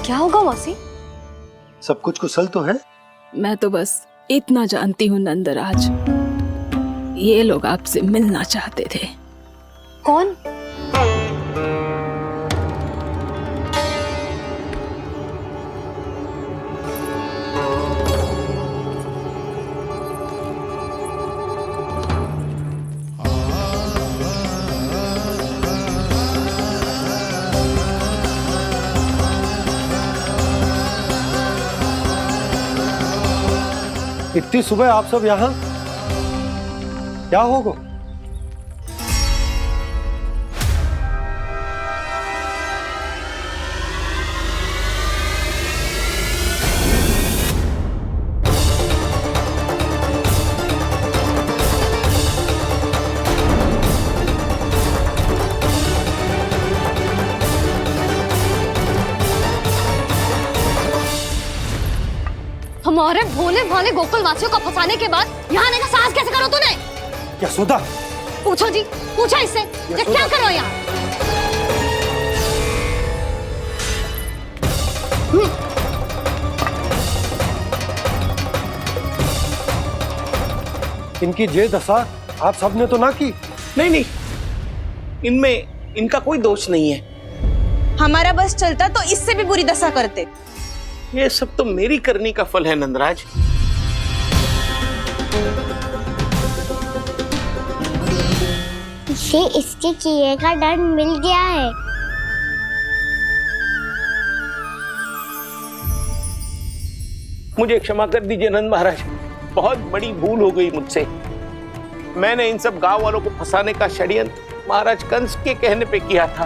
क्या होगा मौसी? सब कुछ कुशल तो है? मैं तो बस इतना जानती हूँ नंदराज, ये लोग आपसे मिलना चाहते थे। कौन? इतनी सुबह आप सब यहाँ? क्या होगा? हमारे भोले भाले गोकुल वासियों को फंसाने के बाद यहाँ आने का साहस कैसे करो तूने? यशोदा, पूछो जी, पूछो इससे, ये क्या करो यहाँ? इनकी ये दशा आप सबने तो ना की? नहीं नहीं, इनमें इनका कोई दोष नहीं है। हमारा बस चलता तो इससे भी बुरी दशा करते। ये सब तो मेरी करनी का फल है नंदराज। इसे इसके किए का दंड मिल गया है। मुझे क्षमा कर दीजिए नंद महाराज, बहुत बड़ी भूल हो गई मुझसे। मैंने इन सब गांव वालों को फंसाने का षड्यंत्र महाराज कंस के कहने पे किया था।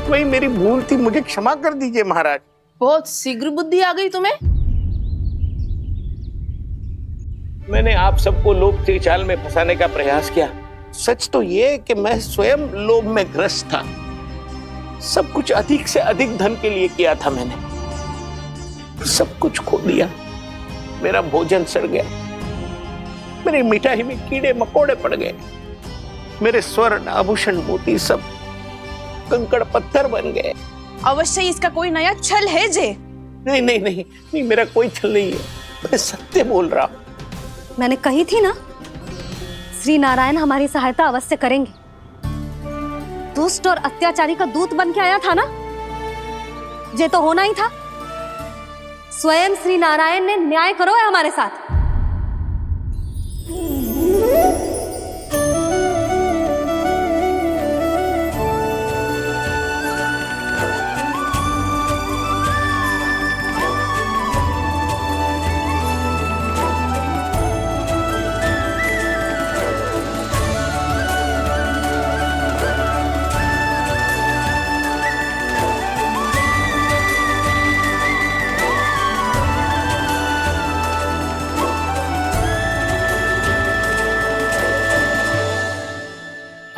वही मेरी भूल थी, मुझे क्षमा कर दीजिए महाराज। बहुत शीघ्र बुद्धि आ गई तुम्हें। मैंने आप सबको लोभ के चाल में फंसाने का प्रयास किया। सच तो ये कि मैं स्वयं लोभ में ग्रस्त था। सब कुछ अधिक से अधिक धन के लिए किया था मैंने। सब कुछ खो दिया। मेरा भोजन सड़ गया, मेरी मिठाई में कीड़े मकोड़े पड़ गए, मेरे स्वर्ण आभूषण मोती सब कंकड़ पत्थर बन गए। अवश्य इसका कोई नया छल है जे। नहीं नहीं नहीं नहीं, मेरा कोई छल नहीं है, मैं सत्य बोल रहा हूं। मैंने कही थी ना, श्री नारायण हमारी सहायता अवश्य करेंगे। दुष्ट और अत्याचारी का दूत बन के आया था ना, ये तो होना ही था। स्वयं श्री नारायण ने न्याय करो है हमारे साथ।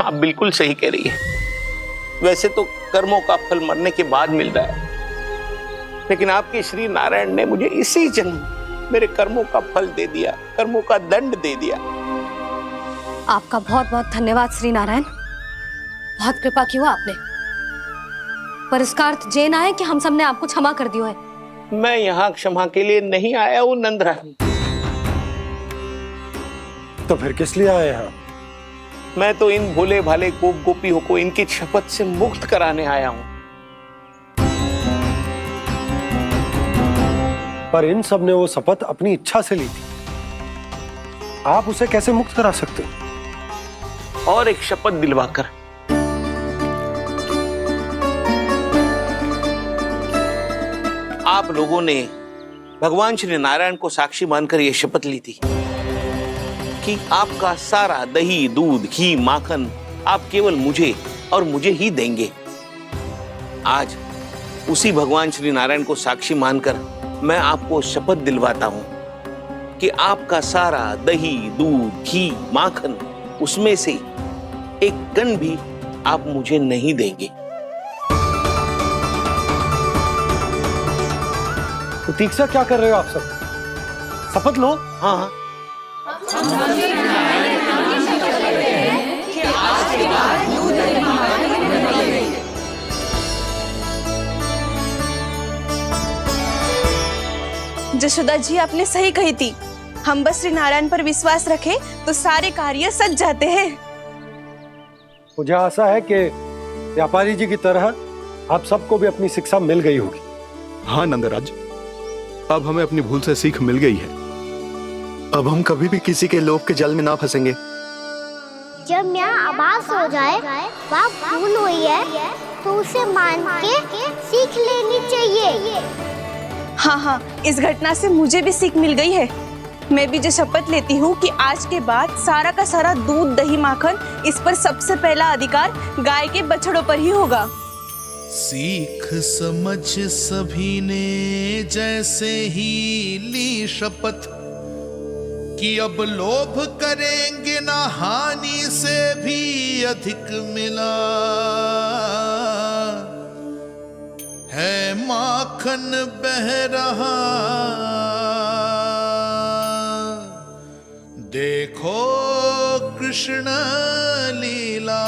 आप बिल्कुल सही कह रही है। वैसे तो कर्मों का फल मरने के बाद मिल रहा है, लेकिन आपके श्री नारायण ने मुझे इसी जन्म मेरे कर्मों का फल दे दिया, कर्मों का दंड दे दिया। आपका बहुत बहुत धन्यवाद श्री नारायण, बहुत कृपा की हो आपने। पर इसका अर्थ ये ना है कि हम सबने आपको क्षमा कर दियो है। मैं यहाँ क्षमा के लिए नहीं आया हूँ नंदरानी। तो फिर किस लिए आए हैं? मैं तो इन भोले भाले गोप गोपियों को इनकी शपथ से मुक्त कराने आया हूं। पर इन सब ने वो शपथ अपनी इच्छा से ली थी, आप उसे कैसे मुक्त करा सकते? और एक शपथ दिलवाकर। आप लोगों ने भगवान श्री नारायण को साक्षी मानकर यह शपथ ली थी कि आपका सारा दही, दूध, घी, माखन आप केवल मुझे और मुझे ही देंगे। आज उसी भगवान श्री नारायण को साक्षी मानकर मैं आपको शपथ दिलवाता हूं कि आपका सारा दही, दूध, घी, माखन उसमें से एक कण भी आप मुझे नहीं देंगे। प्रतीक्षा क्या कर रहे हो आप सब? शपथ लो। हाँ जशोदा जी, आपने सही कही थी। हम बस श्री नारायण पर विश्वास रखें तो सारे कार्य सज जाते हैं। मुझे आशा है कि व्यापारी जी की तरह आप सबको भी अपनी शिक्षा मिल गई होगी। हाँ नंदराज, अब हमें अपनी भूल से सीख मिल गई है। अब हम कभी भी किसी के लोभ के जल में ना फंसेंगे। जब यहाँ आभास हो जाए वहाँ भूल हुई है तो उसे मान के सीख लेनी चाहिए। हाँ हाँ, इस घटना से मुझे भी सीख मिल गई है। मैं भी जो शपथ लेती हूँ कि आज के बाद सारा का सारा दूध, दही, माखन इस पर सबसे पहला अधिकार गाय के बछड़ों पर ही होगा। सीख समझ सभी ने जैसे ही ली शपथ कि अब लोभ करेंगे ना हानि से भी अधिक मिला है, माखन बह रहा देखो कृष्ण लीला,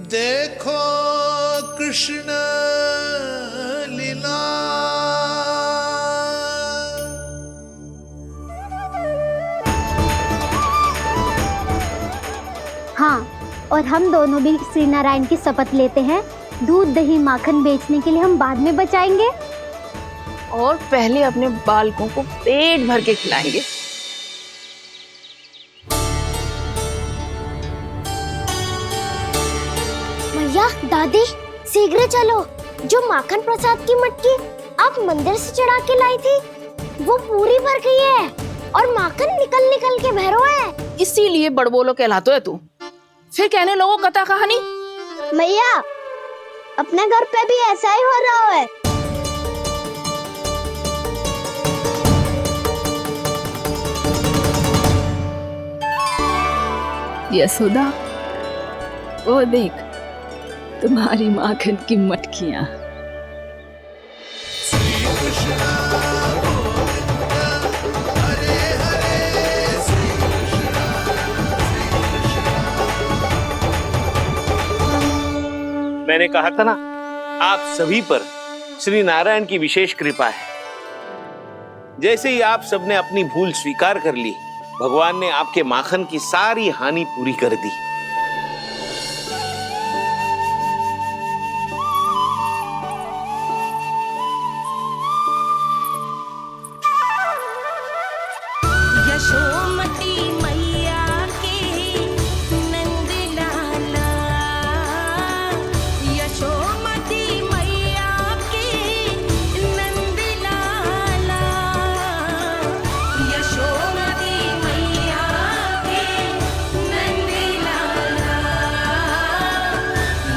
देखो कृष्ण लीला। हाँ, और हम दोनों भी श्री नारायण की शपथ लेते हैं, दूध दही माखन बेचने के लिए हम बाद में बचाएंगे और पहले अपने बालकों को पेट भर के खिलाएंगे। मैया, दादी, शीघ्र चलो। जो माखन प्रसाद की मटकी आप मंदिर से चढ़ा के लाई थी, वो पूरी भर गई है और माखन निकल निकल के भरो है। इसीलिए बड़बोलो कहलाते है तू। फिर कहने लगो कथा कहानी। मैया, अपने घर पे भी ऐसा ही हो रहा है। यशोदा, वो देख तुम्हारी माखन की मटकियां। मैंने कहा था ना, आप सभी पर श्री नारायण की विशेष कृपा है। जैसे ही आप सबने अपनी भूल स्वीकार कर ली, भगवान ने आपके माखन की सारी हानि पूरी कर दी। यशोमती मैया के नंद लाला, यशोमती मैया के नंद लाला, यशोमती मैया के नंद लाला,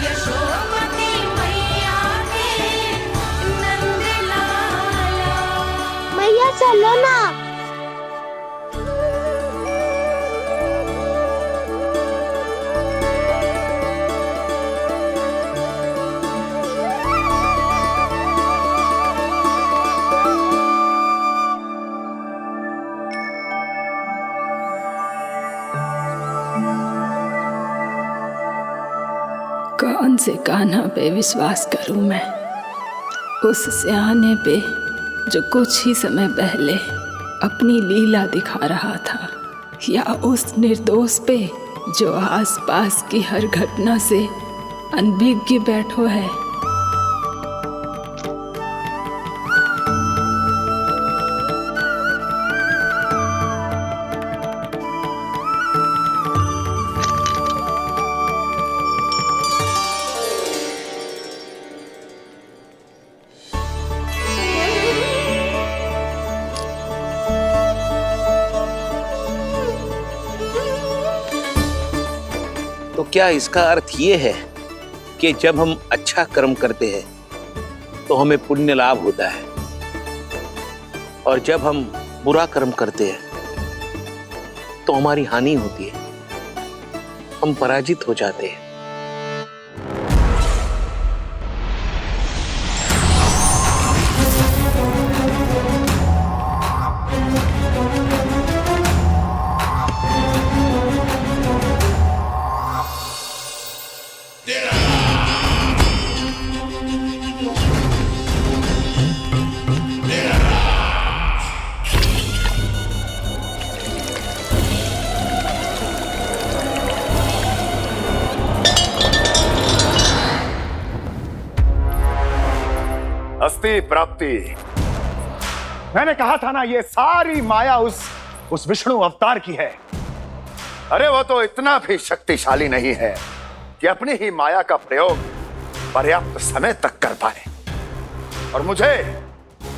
यशोमती मैया के नंद लाला। मैया चलो ना। कौन से कान्हा पे विश्वास करूं मैं? उस सियाने पे जो कुछ ही समय पहले अपनी लीला दिखा रहा था, या उस निर्दोष पे जो आसपास की हर घटना से अनभिज्ञ बैठो है? तो क्या इसका अर्थ ये है कि जब हम अच्छा कर्म करते हैं तो हमें पुण्य लाभ होता है, और जब हम बुरा कर्म करते हैं तो हमारी हानि होती है, हम पराजित हो जाते हैं? अस्ति प्राप्ति। मैंने कहा था ना, ये सारी माया उस विष्णु अवतार की है। अरे वो तो इतना भी शक्तिशाली नहीं है कि अपनी ही माया का प्रयोग पर्याप्त समय तक कर पाए और मुझे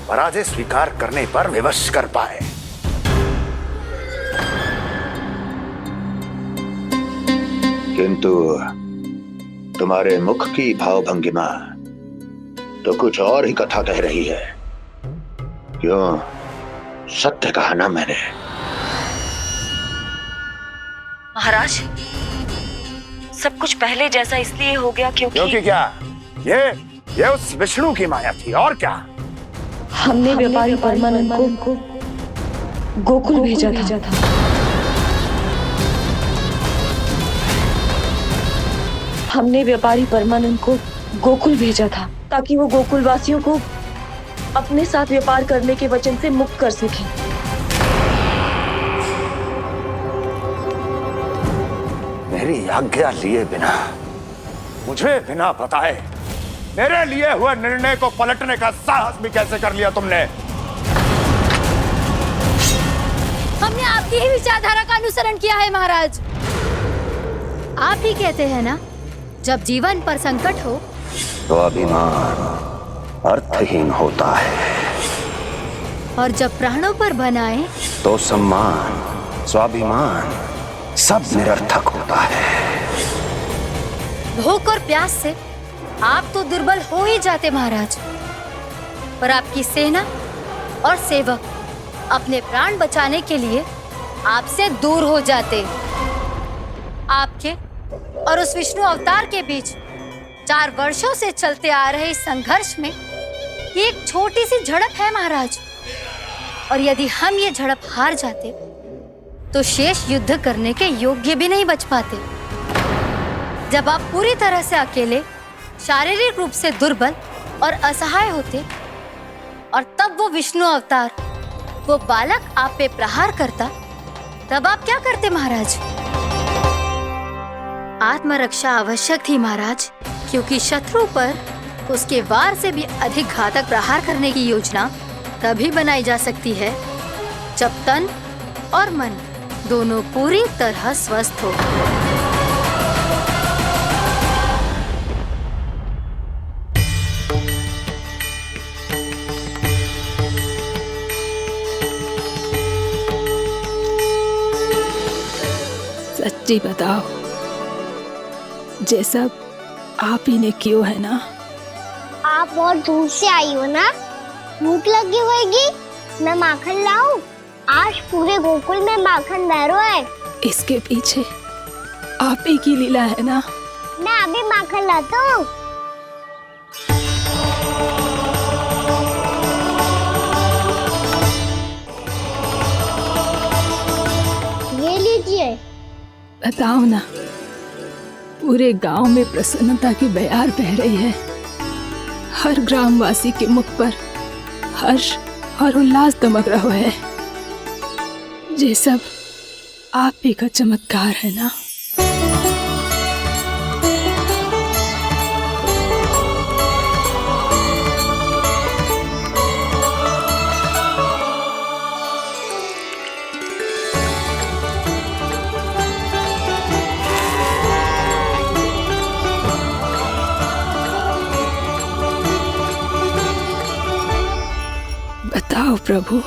पराजय स्वीकार करने पर विवश कर पाए। किंतु तुम्हारे मुख की भावभंगिमा तो कुछ और ही कथा कह रही है। क्यों? सत्य कहा ना मैंने। महाराज, सब कुछ पहले जैसा इसलिए हो गया क्योंकि क्या? ये उस विष्णु की माया थी, और क्या? हमने व्यापारी परमानंद को गोकुल भेजा था। हमने व्यापारी परमानंद को गोकुल भेजा था ताकि वो गोकुल वासियों को अपने साथ व्यापार करने के वचन से मुक्त कर सके। मेरी आज्ञा लिए बिना, मुझे बिना बताए मेरे लिए हुए निर्णय को पलटने का साहस भी कैसे कर लिया तुमने? हमने आपकी ही विचारधारा का अनुसरण किया है महाराज। आप ही कहते हैं ना, जब जीवन पर संकट हो तो अभिमान अर्थहीन होता है, और जब प्राणों पर बनाए तो सम्मान स्वाभिमान सब निरर्थक होता है। भूख और प्यास से आप तो दुर्बल हो ही जाते महाराज, पर आपकी सेना और सेवक अपने प्राण बचाने के लिए आपसे दूर हो जाते। आपके और उस विष्णु अवतार के बीच 4 वर्षों से चलते आ रहे इस संघर्ष में ये एक छोटी सी झड़प है महाराज, और यदि हम ये झड़प हार जाते तो शेष युद्ध करने के योग्य भी नहीं बच पाते। जब आप पूरी तरह से अकेले, शारीरिक रूप से दुर्बल और असहाय होते, और तब वो विष्णु अवतार, वो बालक आप पे प्रहार करता, तब आप क्या करते महाराज? आत्मरक्षा आवश्यक थी महाराज, क्योंकि शत्रु पर उसके वार से भी अधिक घातक प्रहार करने की योजना तभी बनाई जा सकती है जब तन और मन दोनों पूरी तरह स्वस्थ हो। सच्ची बताओ, ये सब आप ही ने क्यों है ना? आप बहुत दूर से आई हो ना, भूख लगी होगी। मैं माखन लाऊं? आज पूरे गोकुल में माखन बह रहा है। इसके पीछे आप ही की लीला है ना? मैं अभी माखन लाता हूँ। ये लीजिए। बताओ ना, पूरे गांव में प्रसन्नता की बयार बह रही है। हर ग्रामवासी के मुख पर हर्ष और उल्लास दमक रहा है। ये सब आप ही का चमत्कार है ना? बताओ प्रभु,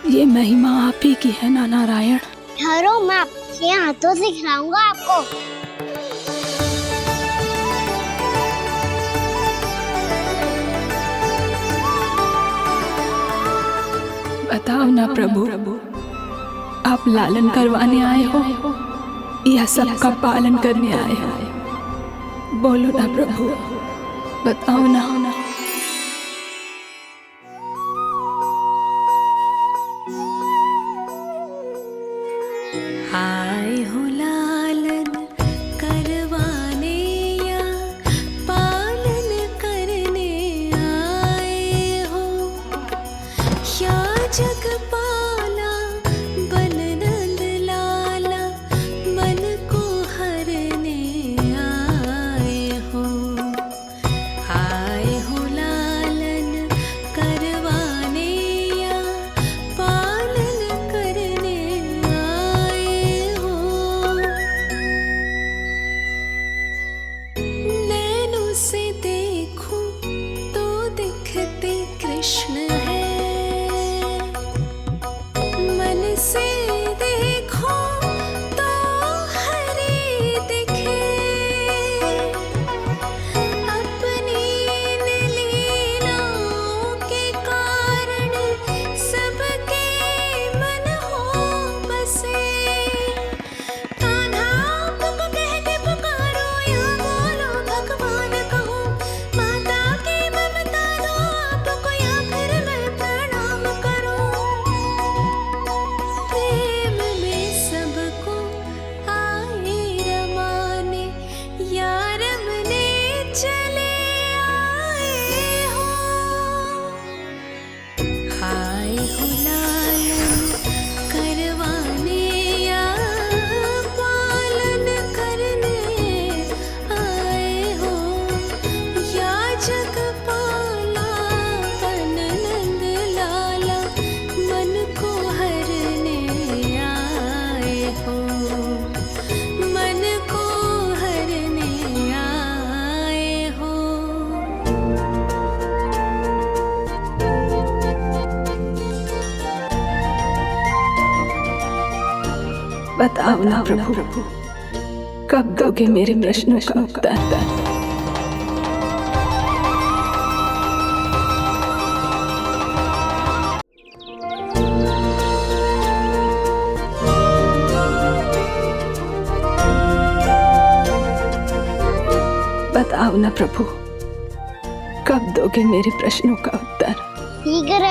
ये महिमा आप ही की है ना नारायण? ठहरो, मैं आपके हाथों से खिलाऊंगा आपको। बताओ ना प्रभु, आप लालन करवाने आए हो या सबका पालन करने आए हो? बोलो ना प्रभु, बताओ ना। आए हो लालन करवाने या पालन करने आए हो, या जगपाला बन नंद लाला मन को हरने आए हो। आए हो बताओ ना प्रभु, कब दोगे मेरे प्रश्नों का उत्तर? बताओ ना प्रभु, कब दोगे मेरे प्रश्नों का उत्तर? शीघ्र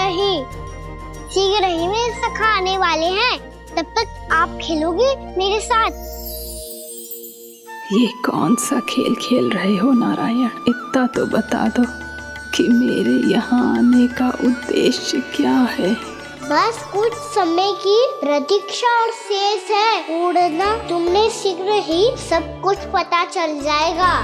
ही मेरे सखा आने वाले हैं, तब तक आप खेलोगे मेरे साथ। ये कौन सा खेल खेल रहे हो नारायण? इतना तो बता दो कि मेरे यहाँ आने का उद्देश्य क्या है? बस कुछ समय की प्रतीक्षा और शेष है। उड़ना तुमने शीघ्र ही सब कुछ पता चल जाएगा।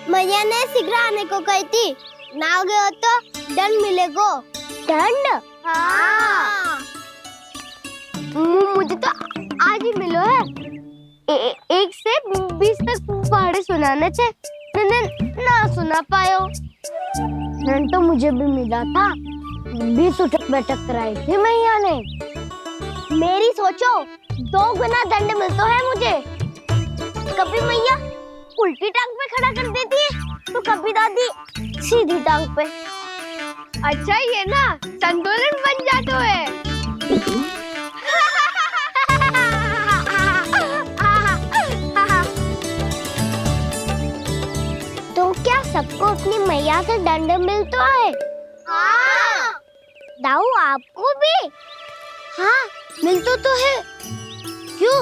मैया ने शीघ्र आने को कही थी, ना हो गए हो तो दंड मिलेगा। दंड? हाँ। मुझे तो आज ही मिलो है। 1 से 20 तक पहाड़े सुनाने थे, ना सुना पायो। दंड तो मुझे भी मिला था, 20 उठक बैठक कराई थी मैया ने। मेरी सोचो, 2 गुना दंड मिलता है मुझे। कभी मैया उल्टी टांग पे खड़ा कर देती है, तो कभी दादी सीधी टांग पे। अच्छा ये ना संतुलन बन जाता है। तो क्या सबको अपनी मैया से दंड मिलता है? हाँ। दाऊ आपको भी? हाँ मिलता तो है। क्यों,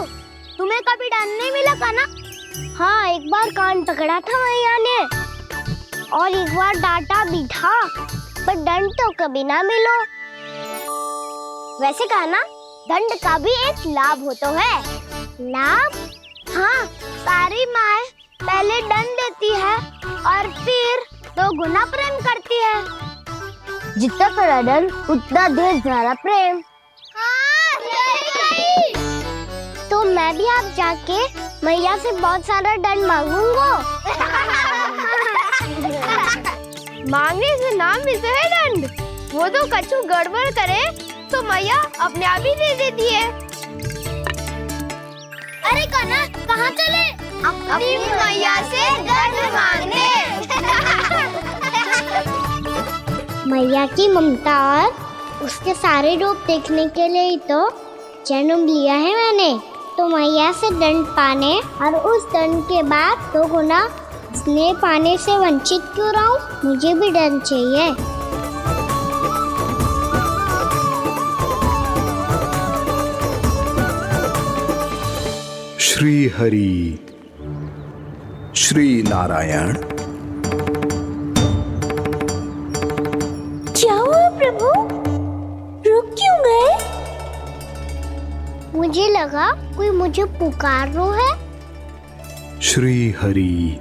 तुम्हें कभी दंड नहीं मिला का ना? हाँ, एक बार कान पकड़ा था मैया ने और एक बार डांटा भी था, पर दंड तो कभी ना मिलो। वैसे कहा ना, दंड का भी एक लाभ होता है। लाभ? हाँ, सारी माँ पहले दंड देती है और फिर 2 गुना प्रेम करती है। जितना बड़ा दंड उतना ढेर सारा प्रेम। हाँ, सही कही। तो मैं भी आप जाके मैया से बहुत सारा दंड मांगूंगा। मांगने से ना मिलता है दंड, वो तो कछु गड़बड़ करे तो मैया अपने आप ही दे देती है। अरे कना, कहाँ चले? अपनी मैया से दंड मांगने। मैया की ममता और उसके सारे रूप देखने के लिए ही तो जन्म लिया है मैंने। तो मैया से दंड पाने और उस दंड के बाद 2 गुना स्नेह पाने से वंचित क्यों रहूं? मुझे भी दंड चाहिए। श्री हरि, श्री नारायण। क्या हुआ प्रभु? रुक क्यों गए? मुझे लगा कोई मुझे पुकार रहा है। श्री हरि।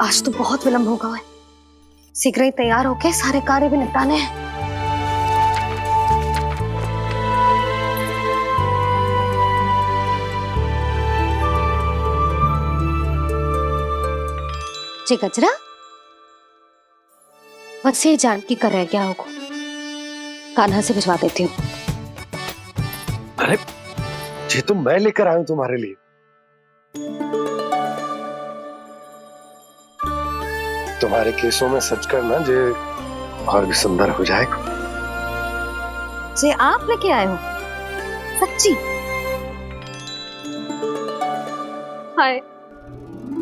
आज तो बहुत विलंब होगा है। शीघ्र ही तैयार होके सारे कार्य भी निपटाने हैं। जी गजरा, बस ये जान की कर रह गया होगा, कान्हा से भिजवा देती हूँ। अरे ये तो मैं लेकर आया हूं तुम्हारे लिए। तुम्हारे केसों में सच करना जे और भी सुंदर हो जाएगा। जे आप लेके आए हो? सच्ची? हाय,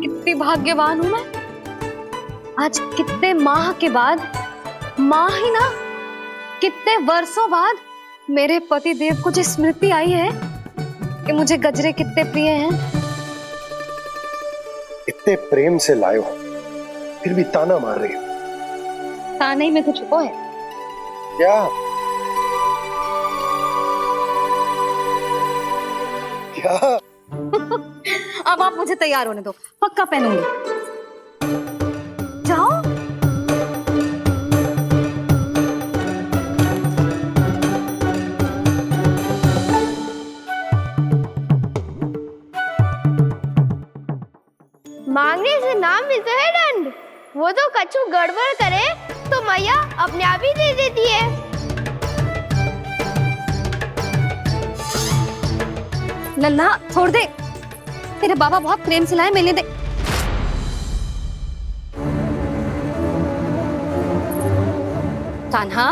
कितनी भाग्यवान हूं मैं। आज कितने माह के बाद, माह ही ना, कितने वर्षों बाद मेरे पति देव को जो स्मृति आई है कि मुझे गजरे कितने प्रिय हैं। इतने प्रेम से लाए हो, फिर भी ताना मार रही हो। ताने में कुछ छुपो है क्या? क्या? अब आप मुझे तैयार होने दो, पक्का पहनूंगी। जाओ। मांगने से नाम मिलता है दंड। वो तो कछु गड़बड़ करे तो मैया अपने आप ही दे देती है। लल्ला छोड़ दे, तेरे बाबा बहुत प्रेम से लाए, मिलने दे। कान्हा,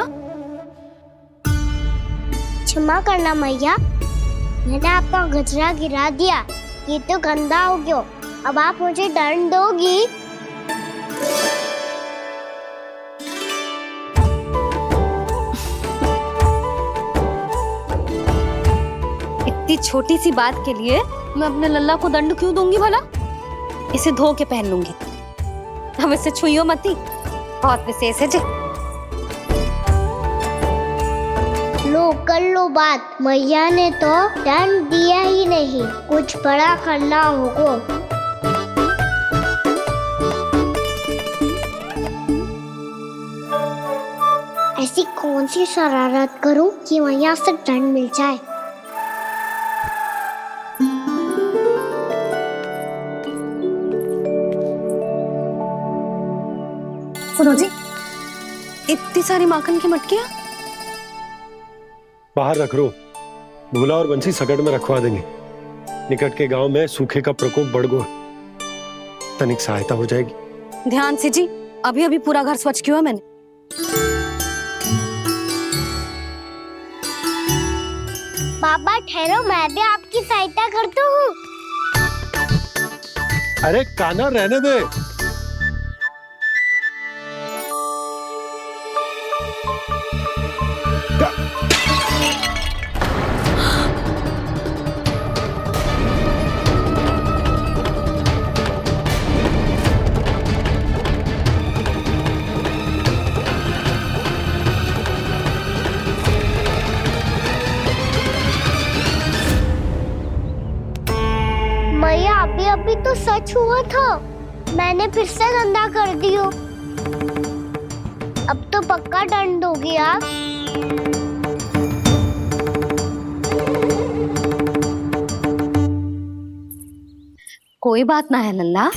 क्षमा करना मैया, मैंने आपका गजरा गिरा दिया, ये तो गंदा हो गया। अब आप मुझे दंड दोगी? इतनी छोटी सी बात के लिए मैं अपने लल्ला को दंड क्यों दूंगी भला? इसे धो के पहन लूंगी। हम इसे छुइयो मती, बहुत विशेष है जी। लो कर लो बात, मैया ने तो दंड दिया ही नहीं, कुछ बड़ा करना होगा। ऐसी कौन सी शरारत करूं कि मैया से दंड मिल जाए? सुनो जी, इतनी सारी माखन की मटकियां बाहर रख रो, भूला और बंसी सगड़ में रखवा देंगे। निकट के गांव में सूखे का प्रकोप बढ़ गया, तनिक सहायता हो जाएगी। ध्यान से जी, अभी अभी पूरा घर स्वच्छ किया मैंने। बाबा ठहरो, मैं भी आपकी सहायता करता हूँ। अरे कान्हा रहने दे। मैया अभी अभी तो सच हुआ था, मैंने फिर से गंदा कर दियो। अब तो पक्का दंड दोगी आप। कोई बात ना है लल्ला,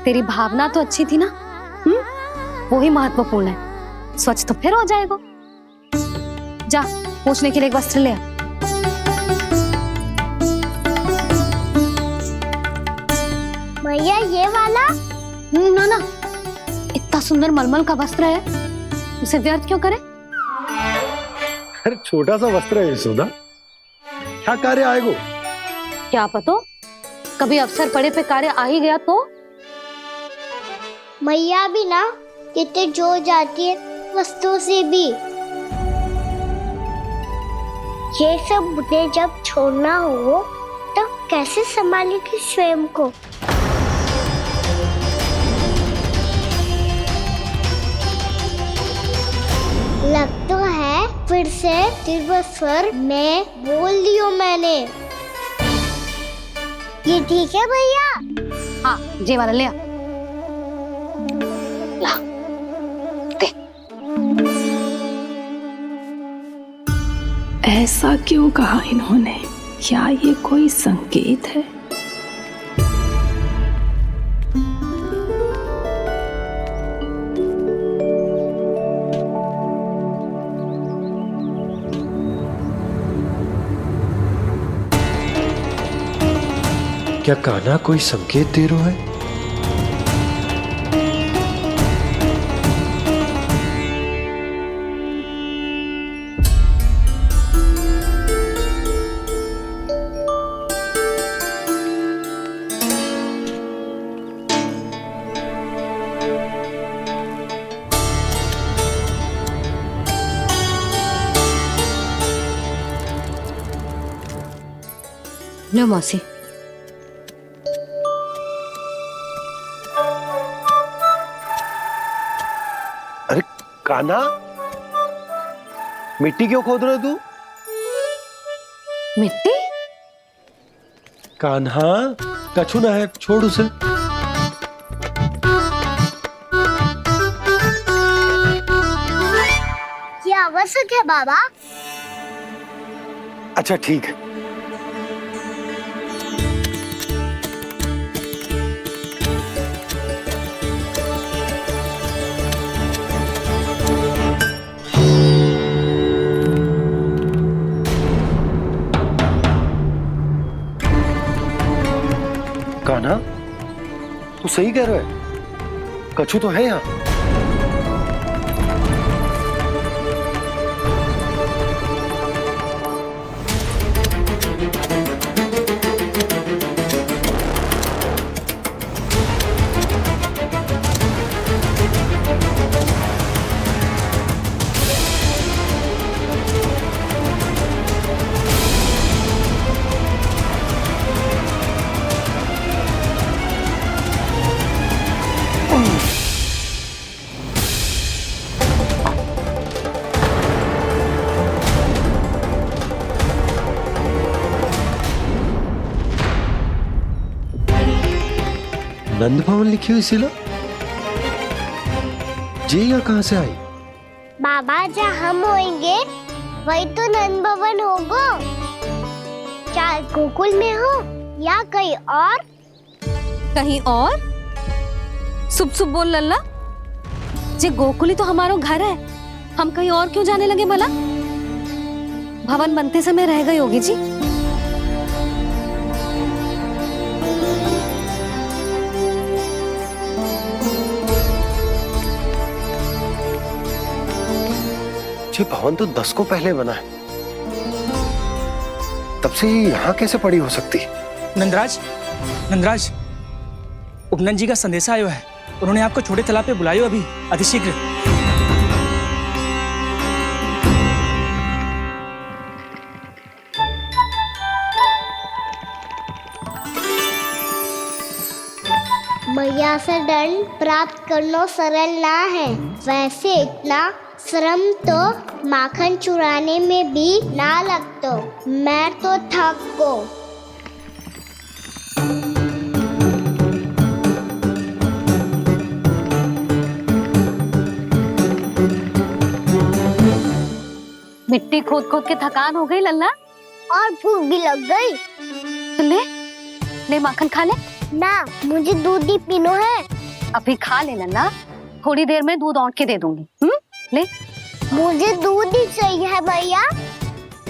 तेरी भावना तो अच्छी थी ना, वही महत्वपूर्ण है। स्वच्छ तो फिर हो जाएगा। जा, पूछने के लिए एक वस्त्र ले आ। भैया ये वाला? ना ना, इतना सुंदर मलमल का वस्त्र है, उसे व्यर्थ क्यों करे? अरे छोटा सा वस्त्र है यशोदा, क्या कार्य आएगा? क्या पता, कभी अवसर पड़े पे कार्य आ ही गया तो। मैया भी ना कितने जो जाती है वस्तुओं से भी। ये सब मुझे जब छोड़ना हो तो कैसे संभालेगी स्वयं को? लग तो है फिर से तिरस्वर में बोल दियो मैंने। ये ठीक है भैया? हाँ, ये वाला ले आ। ला, दे। ऐसा क्यों कहा इन्होंने? क्या ये कोई संकेत है? क्या कान्हा कोई संकेत दे रहा है? लो मौसी। अरे कान्हा, मिट्टी क्यों खोद रहे तू? मिट्टी? कान्हा, कछु ना है, छोड़ उसे। ये आवश्यक है बाबा। अच्छा ठीक है। कान्हा, तू सही कह रहा है, कछु तो है यहाँ। नंद भवन लिखी हुई सिला, जी यहाँ कहाँ से आई? बाबा जहाँ हम होंगे वही तो नंद भवन होगा। चाहे गोकुल में हो या कहीं और। कहीं और? सुब सुब बोल लल्ला। जे गोकुल ही तो हमारा घर है, हम कहीं और क्यों जाने लगे भला? भवन बनते समय रह गई होगी जी। ये भवन तो 10 को पहले बना है, तब से ही यहाँ कैसे पड़ी हो सकती? नंदराज, नंदराज, उपनंद जी का संदेशा आयो है। उन्होंने आपको छोटे तालाब पे बुलायो अभी, अतिशीघ्र। मैया से दंड प्राप्त करना सरल ना है। वैसे इतना श्रम तो माखन चुराने में भी ना लगतो। मैं तो थक गो। मिट्टी खोद खोद के थकान हो गई लल्ला, और भूख भी लग गई। तो ले ले माखन खा ले। ना, मुझे दूध ही पीनो है। अभी खा ले लल्ला, थोड़ी देर में दूध औंट के दे दूंगी। ले। मुझे दूध ही चाहिए है भैया।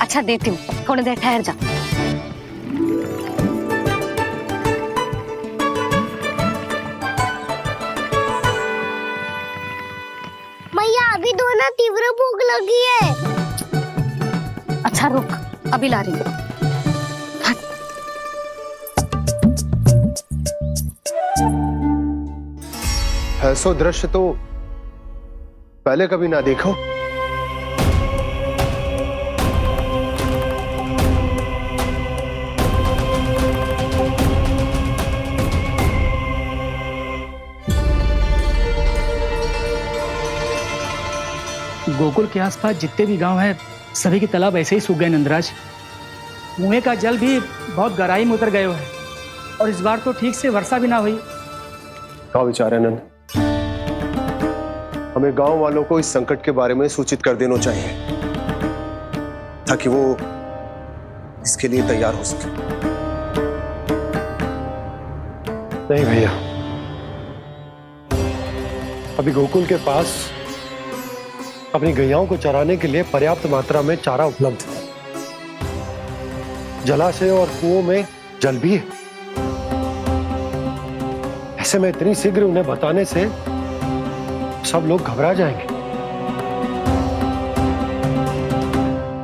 अच्छा देती हूँ, थोड़ी देर ठहर जा। मैया अभी दोनों तीव्र भूख लगी है। अच्छा रुक, अभी ला रही हूँ। ऐसा दृश्य तो पहले कभी ना देखो। गोकुल के आसपास जितने भी गांव हैं, सभी के तालाब ऐसे ही सूख गए नंदराज। कुएं का जल भी बहुत गहराई में उतर गए है, और इस बार तो ठीक से वर्षा भी ना हुई। क्या विचार है नंद? हमें गांव वालों को इस संकट के बारे में सूचित कर देना चाहिए, ताकि वो इसके लिए तैयार हो सके। नहीं भैया, अभी गोकुल के पास अपनी गैयाओं को चराने के लिए पर्याप्त मात्रा में चारा उपलब्ध है। जलाशय और कुओं में जल भी है। ऐसे में इतनी शीघ्र उन्हें बताने से सब लोग घबरा जाएंगे।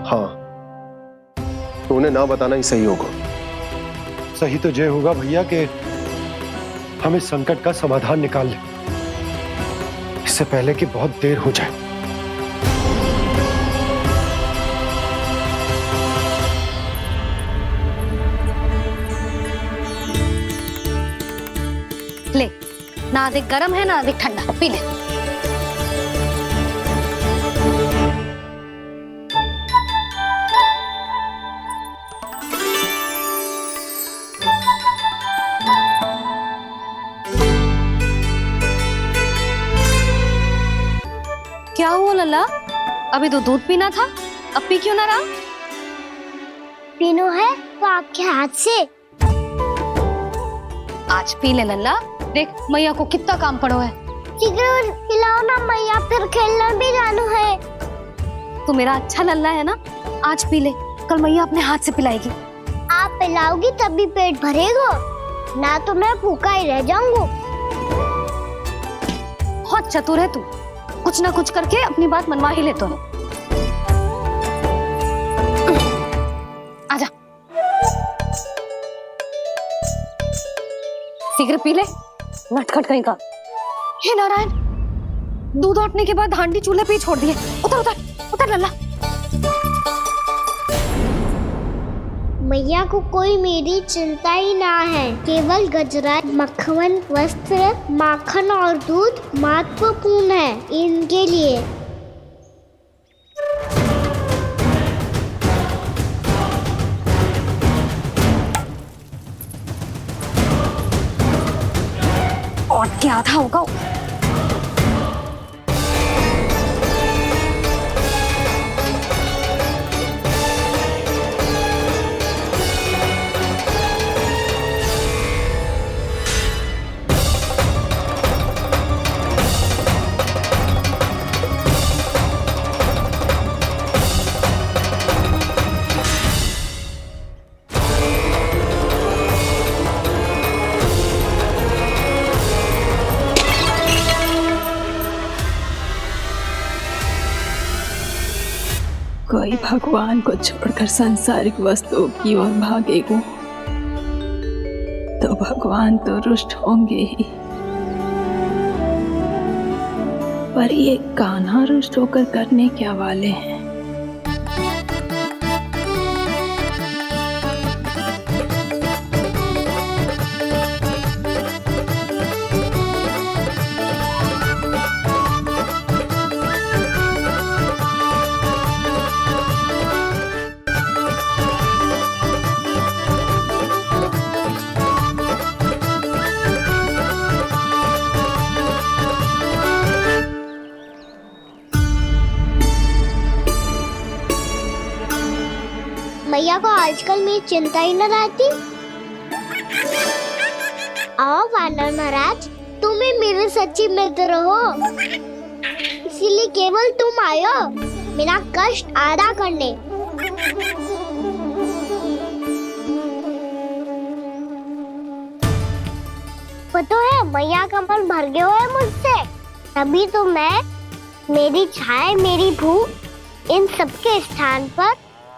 हाँ, तो उन्हें ना बताना ही सही होगा। सही तो ये होगा भैया कि हम इस संकट का समाधान निकाल लें, इससे पहले कि बहुत देर हो जाए। ले, ना अधिक गर्म है ना अधिक ठंडा, पी ले। क्या हुआ लल्ला? अभी तो दूध पीना था, अब पी क्यों ना रहा? पीनो है तो आपके हाथ से। आज पी ले लल्ला, देख मैया को कितना काम पड़ो है। शीघ्र पिलाओ ना मैया, फिर खेलना भी जानो है। तू मेरा अच्छा लल्ला है ना, आज पी ले, कल मैया अपने हाथ से पिलाएगी। आप पिलाओगी तभी पेट भरेगा, ना तो मैं भूखा ही रह जाऊंगा। बहुत चतुर है तू, कुछ ना कुछ करके अपनी बात मनवा ही लेता है। आजा, शीघ्र पी ले, नटखट कहीं का। हे नारायण, दूध औटने के बाद हांडी चूल्हे पे ही छोड़ दिए। उतर उतर उतर लल्ला। मैया को कोई मेरी चिंता ही ना है, केवल गजरा, मक्खन, वस्त्र, माखन और दूध महत्वपूर्ण है इनके लिए। और क्या था होगा? कोई भगवान को छोड़कर सांसारिक वस्तुओं की ओर भागेगा तो भगवान तो रुष्ट होंगे ही, पर ये कान्हा रुष्ट होकर करने क्या वाले हैं? मैया को आजकल मेरी चिंता ही न रहती। आओ वानर महाराज, तुम ही मेरे सच्ची मित्र हो, इसीलिए केवल तुम आयो मेरा कष्ट आधा करने। पता है मैया का मन भर गया है मुझसे, तभी तो मैं, मेरी छाया, मेरी भूख, इन सबके स्थान पर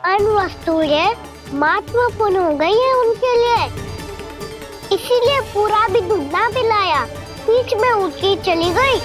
अन्य वस्तुएं महत्वपूर्ण हो गई है उनके लिए। इसीलिए पूरा भी दूध ना पिलाया, बीच में उठ के चली गई।